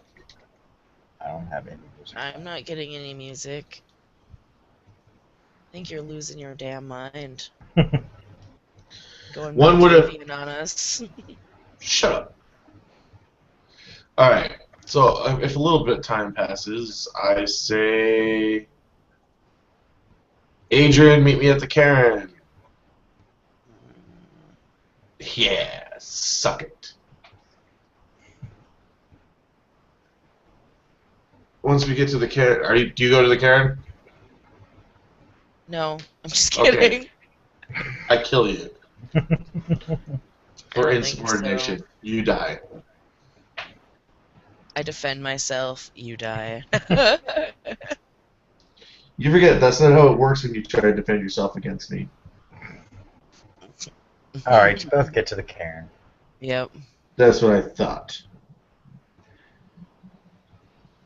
I don't have any music. I'm not getting any music. I think you're losing your damn mind. Going One would have. Malkavian on us. Shut up. All right. So if a little bit of time passes, I say, Adrian, meet me at the Karen. Yeah, suck it. Once we get to the Karen, do you go to the Karen? No, I'm just Okay. kidding. I kill you for I don't think insubordination. so. You die. I defend myself, you die. You forget that's not how it works when you try to defend yourself against me. All right, you both get to the cairn. Yep. That's what I thought.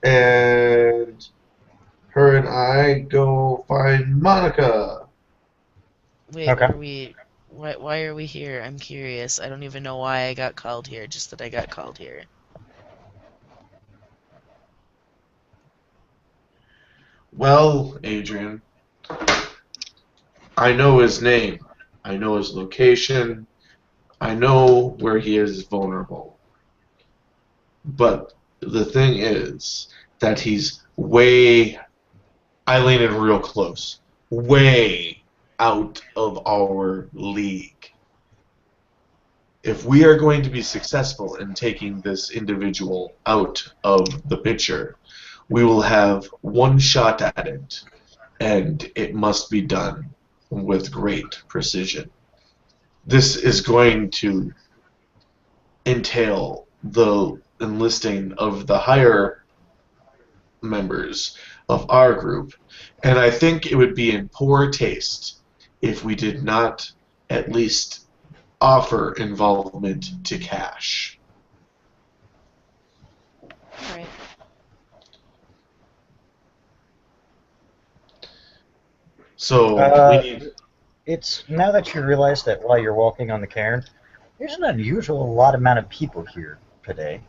And her and I go find Monica. Wait, Okay. why are we here? I'm curious. I don't even know why I got called here, just that I got called here. Well, Adrian, I know his name. I know his location. I know where he is vulnerable. But the thing is that he's way, I lean in real close, way out of our league. If we are going to be successful in taking this individual out of the picture, we will have one shot at it, and it must be done with great precision. This is going to entail the enlisting of the higher members of our group, and I think it would be in poor taste if we did not at least offer involvement to Cash. Alright. So we need. It's now that you realize that while you're walking on the cairn, there's an unusual lot amount of people here today.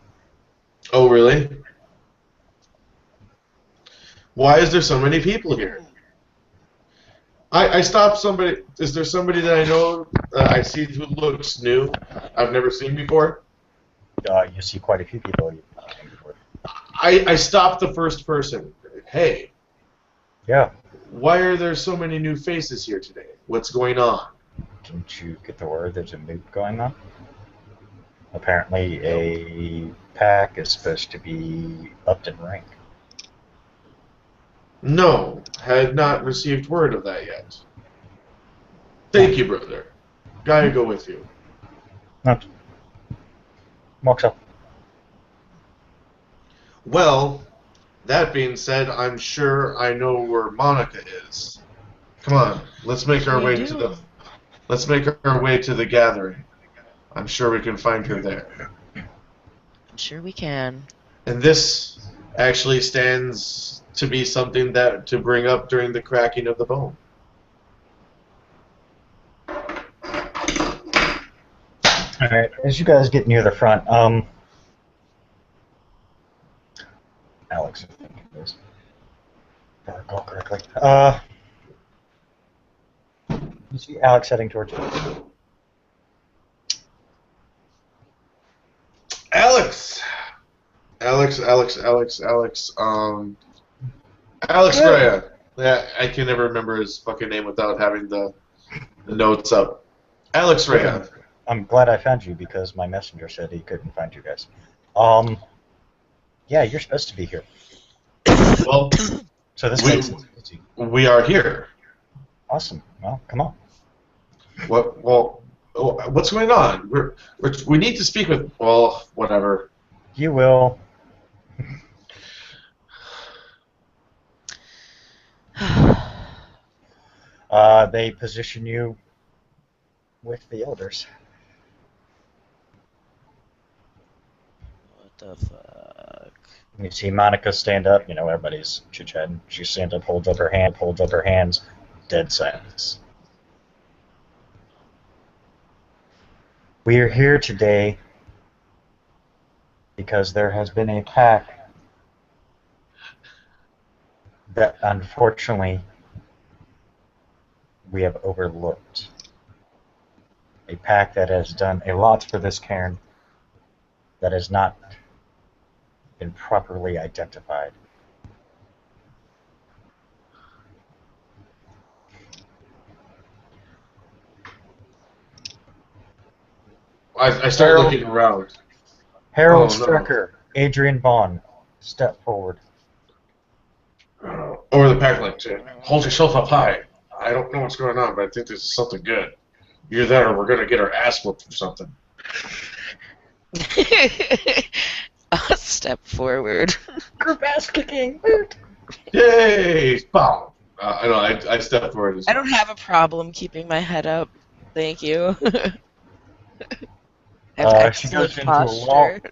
Oh, really? Why is there so many people here? I stopped somebody. Is there somebody that I know I see who looks new? I've never seen before. You see quite a few people you've not seen before. I stopped the first person. Hey, Yeah. why are there so many new faces here today? What's going on? Didn't you get the word there's a moot going on? Apparently, a pack is supposed to be upped in rank. No, had not received word of that yet. Thank you, brother. Gotta go with you. No. Walks up. Well, that being said, I'm sure I know where Monica is. Come on, let's make our You way do. to the. Let's make our way to the gathering. I'm sure we can find her there. I'm sure we can. And this actually stands to be something that to bring up during the cracking of the bone. All right, as you guys get near the front, Alex, I think it is. If I recall correctly. You see Alex heading towards you. Alex! Alex Freya. Yeah, I can never remember his fucking name without having the notes up. Alex Freya. I'm glad I found you because my messenger said he couldn't find you guys. Yeah, you're supposed to be here. Well, So this we, makes it easy. we are here. Awesome. Well, come on. What? Well, what's going on? We need to speak with. Well, whatever. You will. They position you with the elders. What the fuck? You see Monica stand up. You know, everybody's chit-chatting. She stands up, holds up her hands. Dead silence. We are here today because there has been a pack that unfortunately we have overlooked. A pack that has done a lot for this cairn that has not been properly identified. I start looking around. Harold Oh, no. Strecker, Adrian Vaughn, step forward. Over the pack like, hold yourself up high. I don't know what's going on, but I think this is something good. Either that or we're going to get our ass whooped for something. I'll step forward. Group ass kicking. Yay! Bow! I know, I step forward. I don't have a problem keeping my head up. Thank you. I have She excellent goes into a posture.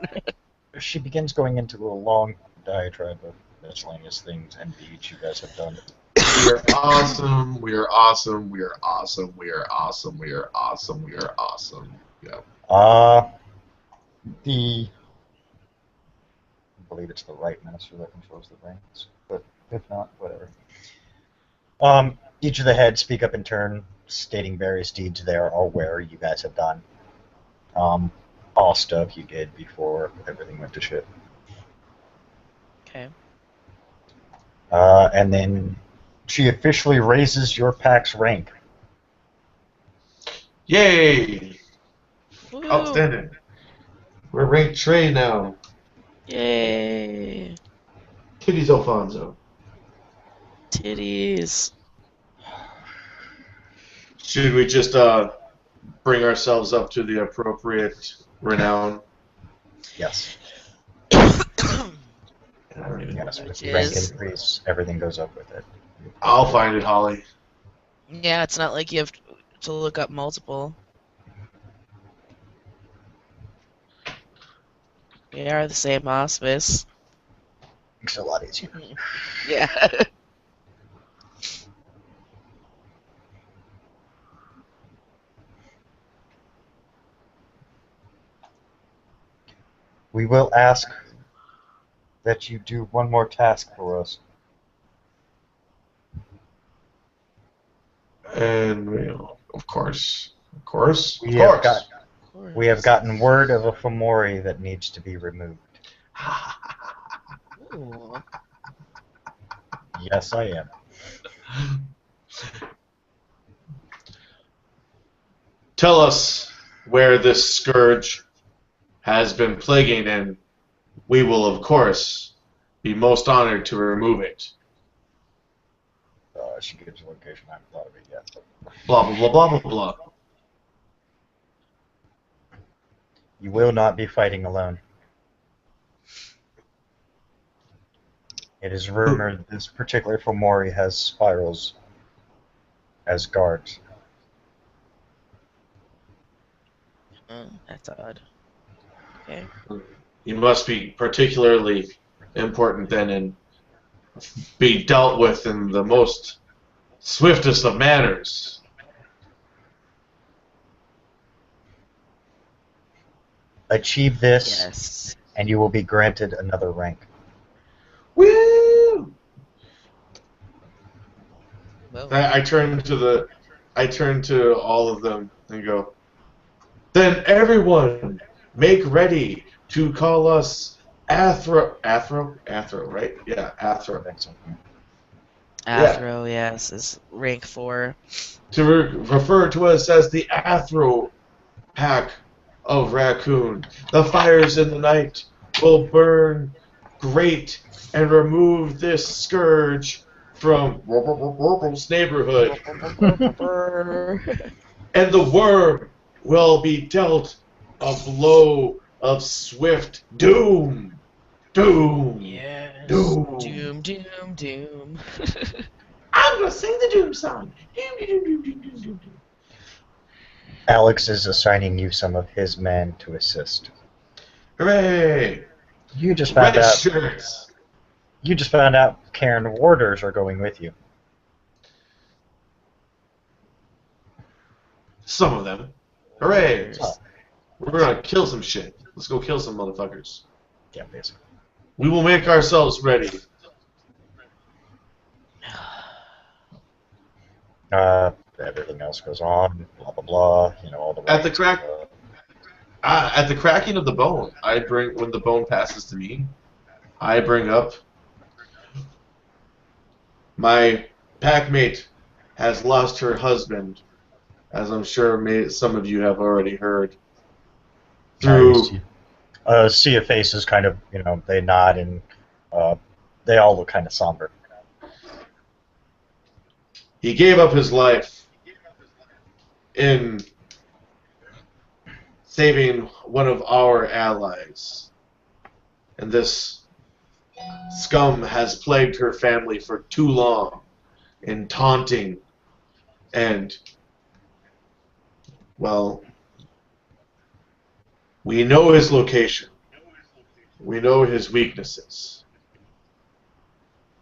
She begins going into a long diatribe of miscellaneous things and deeds you guys have done. We are awesome. We are awesome. We are awesome. We are awesome. We are awesome. We are awesome. Yeah. I believe it's the right minister that controls the reins, but if not, whatever. Each of the heads speak up in turn, stating various deeds they are aware you guys have done. All stuff you did before everything went to shit. Okay. And then she officially raises your pack's rank. Yay! Woo. Outstanding. We're ranked Trey now. Yay. Kitty's Alfonso. Titties. Should we just bring ourselves up to the appropriate renown? Yes. Yes, with Which rank is- increase, everything goes up with it. I'll find it, Holly. Yeah, it's not like you have to look up multiple. We are the same auspice. It's a lot easier. Yeah. We will ask that you do one more task for us. And of course. We have gotten word of a Fomori that needs to be removed. Ooh. Yes, I am. Tell us where this scourge has been plaguing, and we will, of course, be most honored to remove it. She gives a location. I haven't thought of it yet. Blah, blah, blah, blah, blah, blah. You will not be fighting alone. It is rumored this particular Fomori has spirals as guards. That's odd. Okay. You must be particularly important then and be dealt with in the most swiftest of manners. Achieve this, Yes. and you will be granted another rank. Woo! Well, I turn to all of them and go, then everyone, make ready to call us Athro, right? Yeah, Athro. Yeah, Athro, yes, is rank 4. to refer to us as the Athro pack of raccoon. The fires in the night will burn great and remove this scourge from this neighborhood, and the worm will be dealt a blow of swift doom. Doom. Yes. Doom. Doom, doom, doom. I'm gonna sing the doom song. Doom, doom, doom, doom, doom, doom, doom. Alex is assigning you some of his men to assist. Hooray! You just found Red out. shirts. You just found out Karen warders are going with you. Some of them. Hooray! Oh, We're gonna kill some shit. Let's go kill some motherfuckers. yeah, basically. We will make ourselves ready. Everything else goes on. Blah blah blah. You know all the At the ranks, crack, at the cracking of the bone, when the bone passes to me, I bring up my packmate has lost her husband, as I'm sure some of you have already heard. Through sea of faces, kind of. They nod and they all look kind of somber. he gave up his life in saving one of our allies, and this scum has plagued her family for too long in taunting and, well, we know his location. We know his weaknesses.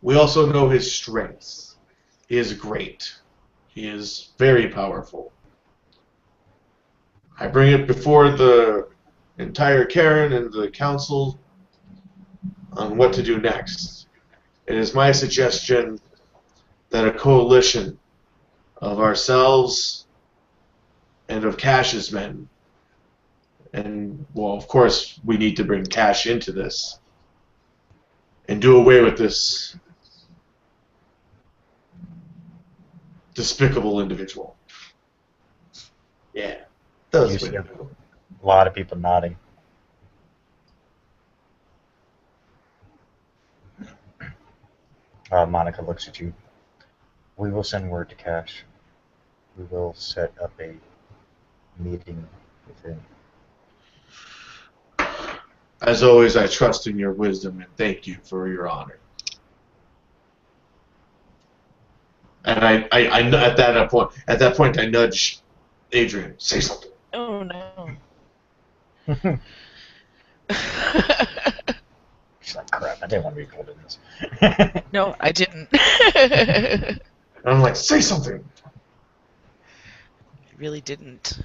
We also know his strengths. He is great. He is very powerful. I bring it before the entire Karen and the council on what to do next. It is my suggestion that a coalition of ourselves and of Cash's men, and, well, of course, we need to bring Cash into this and do away with this despicable individual. Yeah, that was You see a lot of people nodding. Monica looks at you. We will send word to Cash. We will set up a meeting with him. As always, I trust in your wisdom and thank you for your honor. And I at that point, I nudge Adrian. Say something. Oh no. She's like, crap, I didn't want to be pulled in this. No, I didn't. And I'm like, say something. I really didn't.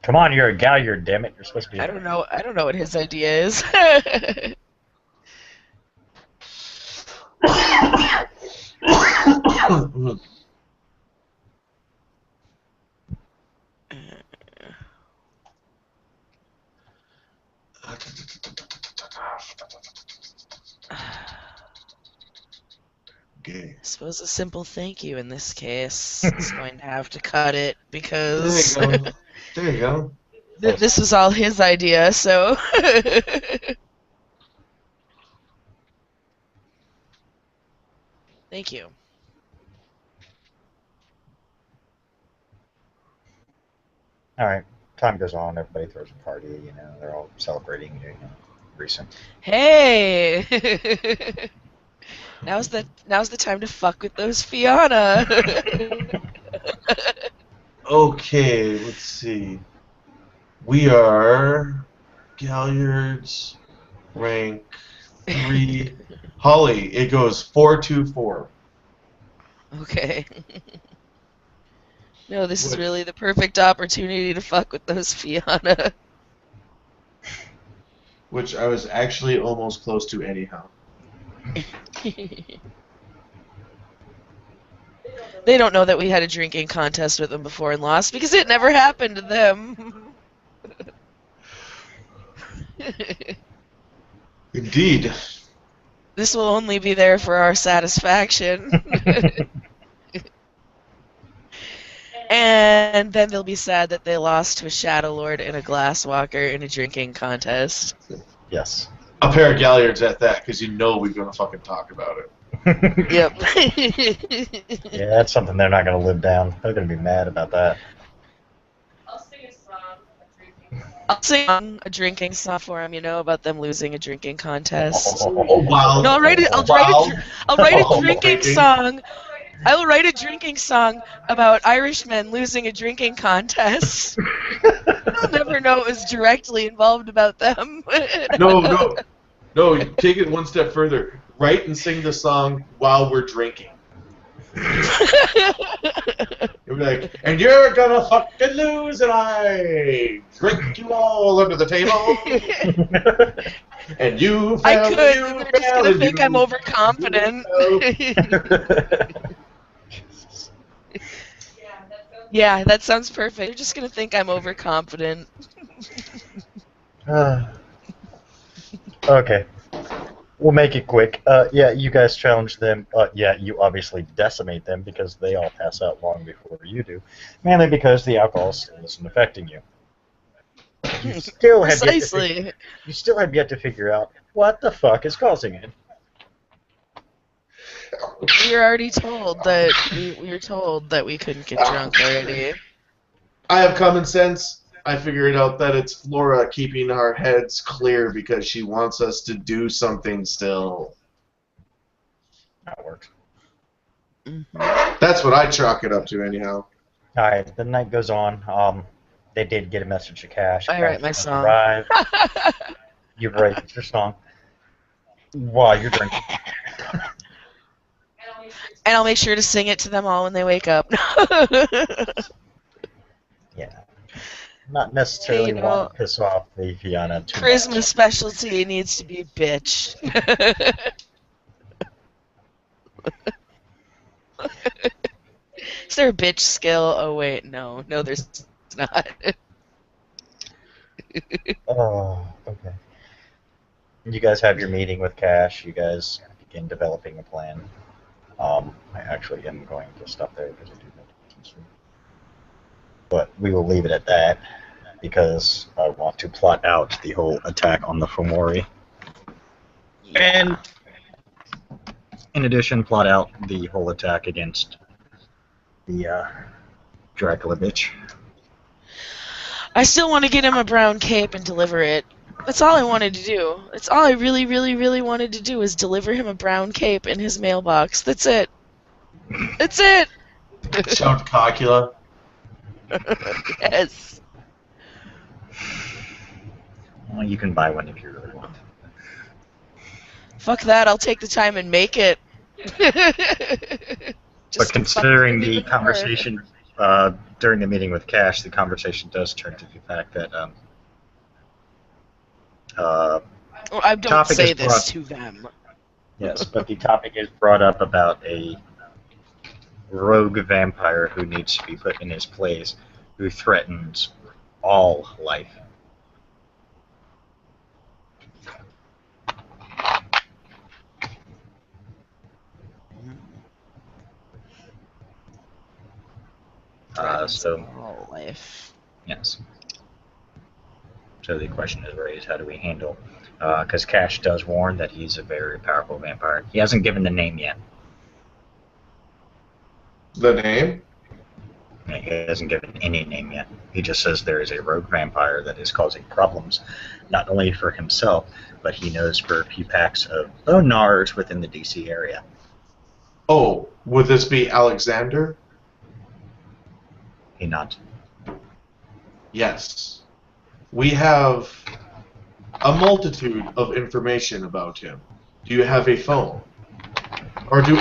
Come on, you're a galliard, damn it. You're supposed to be. I don't know what his idea is. Okay. I suppose a simple thank you in this case is going to have to cut it There because you go. There you go. this was all his idea, so. Thank you. All right. Time goes on. Everybody throws a party. They're all celebrating. Recent. Hey! Now's the time to fuck with those Fiona. Okay, let's see. We are Galliards, rank 3. Holly, it goes 4-2-4. Okay. No, this is What? really the perfect opportunity to fuck with those Fianna. Which I was actually almost close to anyhow. They don't know that we had a drinking contest with them before and lost because it never happened to them. Indeed. This will only be there for our satisfaction. And then they'll be sad that they lost to a Shadow Lord and a Glasswalker in a drinking contest. Yes. A pair of Galliards at that, because you know we're going to fucking talk about it. Yep. Yeah, that's something they're not going to live down. They're going to be mad about that. I'll sing a drinking song for them, about them losing a drinking contest. Wow. No, I'll write a drinking Drinking. song. I will write a drinking song about Irishmen losing a drinking contest. They'll never know it was directly involved about them. No, take it one step further. Write and sing the song while we're drinking. You'll be like, and you're gonna fucking lose, and I drink you all under the table. And you I fell, could, you and they're just fell, gonna and think you I'm overconfident. Yeah, that sounds perfect. They're just gonna think I'm overconfident. Okay. We'll make it quick. Yeah, you guys challenge them. Yeah, you obviously decimate them because they all pass out long before you do. Mainly because the alcohol still isn't affecting you. You still have Precisely. yet to figure out what the fuck is causing it. We were already told that we were told that we couldn't get drunk already. I have common sense. I figured out that it's Flora keeping our heads clear because she wants us to do something still. That works. Mm-hmm. That's what I chalk it up to, anyhow. Alright, the night goes on. They did get a message to Cash. I write my Cash song. arrived. You write your song while you're drinking. And I'll make sure to sing it to them all when they wake up. Yeah. Not necessarily Hey, want to piss off the Fianna too Charisma much. specialty needs to be bitch. Is there a bitch skill? Oh wait, no, there's not. Oh, okay. You guys have your meeting with Cash. You guys begin developing a plan. I actually am going to stop there because I do have to teach them. But we will leave it at that because I want to plot out the whole attack on the Fomori. And in addition, plot out the whole attack against the Dracula bitch. I still want to get him a brown cape and deliver it. That's all I wanted to do. That's all I really, really, really wanted to do is deliver him a brown cape in his mailbox. That's it. That's it. Shout Cocula. Yes. Well, you can buy one if you really want. Fuck that. I'll take the time and make it. But considering the conversation during the meeting with Cash, the conversation does turn to the fact that Well, I don't topic say is this brought- to them. yes, but the topic is brought up about a rogue vampire who needs to be put in his place, who threatens all life. So All life. yes. So the question is raised: how do we handle? Because Cash does warn that he's a very powerful vampire. He hasn't given the name yet. The name? He hasn't given any name yet. He just says there is a rogue vampire that is causing problems, not only for himself, but he knows for a few packs of Onars within the DC area. Oh, would this be Alexander? He nods. Yes. We have a multitude of information about him. Do you have a phone? Or did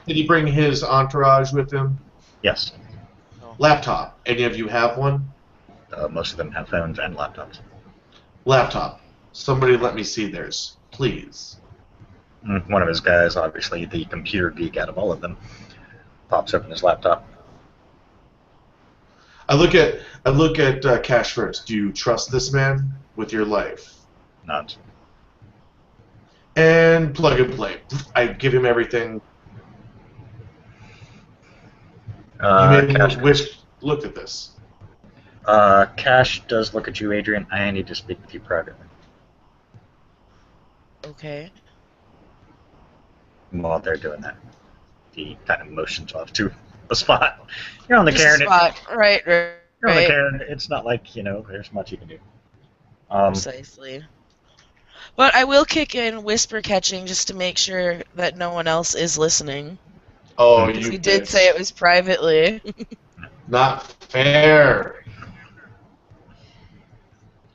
he bring his entourage with him? Yes. Oh. Laptop. Any of you have one? Most of them have phones and laptops. Laptop. Somebody let me see theirs, please. One of his guys, obviously the computer geek out of all of them, pops open his laptop. I look at Cash first. Do you trust this man with your life? Nods. And plug and play. I give him everything. You may Cash wish look at this. Cash does look at you, Adrian. I need to speak with you privately. Okay. While they're doing that, he kind of motions off to a spot. You're on the Just Karen. a spot. Right. You're on the Right. Karen. It's not like, there's much you can do. Precisely. But I will kick in whisper catching just to make sure that no one else is listening. Oh, Because you he did bitch. say it was privately. Not fair.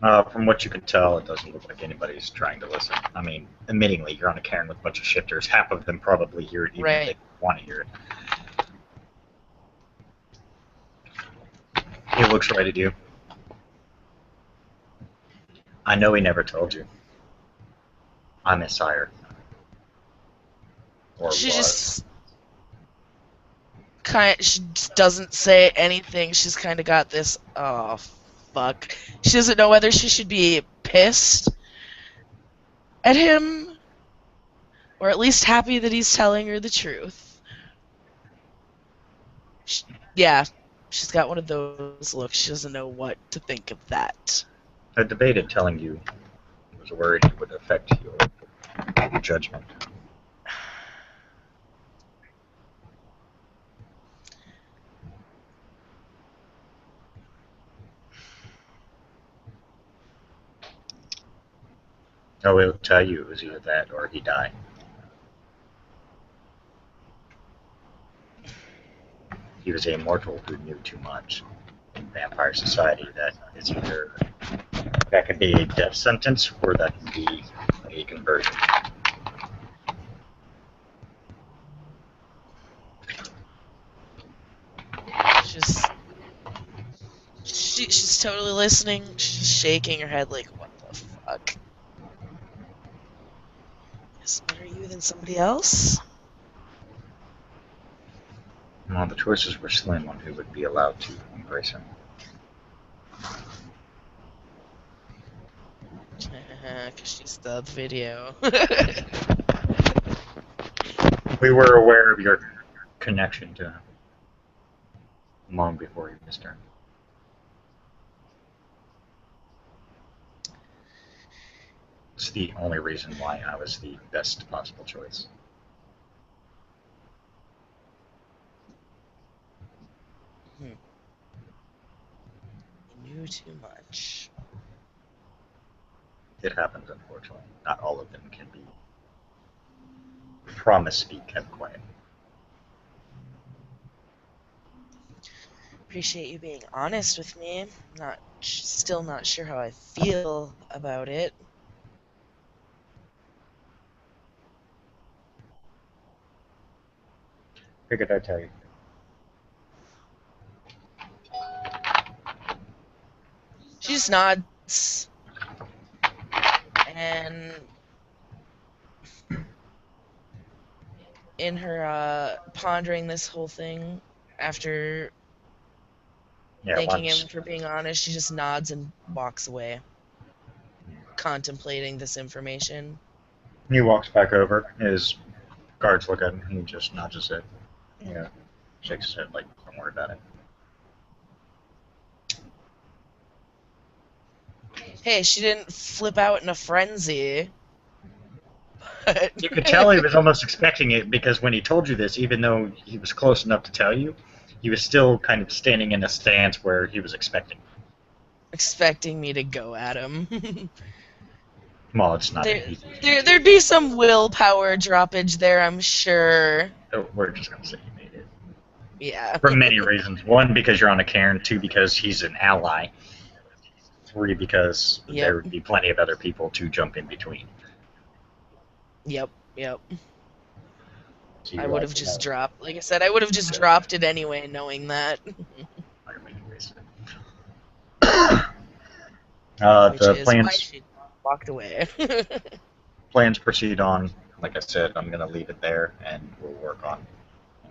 From what you can tell, it doesn't look like anybody's trying to listen. I mean, admittingly, you're on a Karen with a bunch of shifters. Half of them probably hear it even if they want to hear it. He looks right at you. I know he never told you. I'm his sire. Or She was. she just doesn't say anything. She's kind of got this, oh, fuck. She doesn't know whether she should be pissed at him or at least happy that he's telling her the truth. Yeah, she's got one of those looks. She doesn't know what to think of that. I debated telling you. I was worried it would affect your judgment. Oh, he'll tell you it was either that or he died. He was a mortal who knew too much. In vampire society, that could be a death sentence or that could be a conversion. She's totally listening. She's just shaking her head like, what the fuck? Guess better you than somebody else? Well, the choices were slim on who would be allowed to embrace him. Because she stopped video. We were aware of your connection to him long before he was turned. It's the only reason why I was the best possible choice. You knew too much. It happens, unfortunately. Not all of them can be promised to be kept quiet. Appreciate you being honest with me. Still not sure how I feel about it. Figured I'd tell you. She just nods. And in her pondering this whole thing after thanking him for being honest, she just nods and walks away, contemplating this information. He walks back over. His guards look at him. He just nods his head. Shakes his head like, don't worry about it. Hey, she didn't flip out in a frenzy. You could tell he was almost expecting it because when he told you this, even though he was close enough to tell you, he was still kind of standing in a stance where he was expecting. Expecting me to go at him. Well, it's not easy. There'd be some willpower droppage there, I'm sure. We're just going to say he made it. Yeah. For many reasons. One, because you're on a Cairn. Two, because he's an ally. Three, because there would be plenty of other people to jump in between. Yep. So I would have just dropped. Like I said, I would have just dropped it anyway, knowing that. which The is why plans she walked away. plans proceed on. Like I said, I'm gonna leave it there, and we'll work on.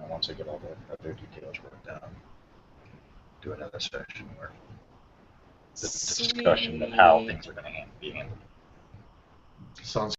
Once I get all the other details worked out, do another session where the discussion of how Sweet. things are gonna be handled. Sounds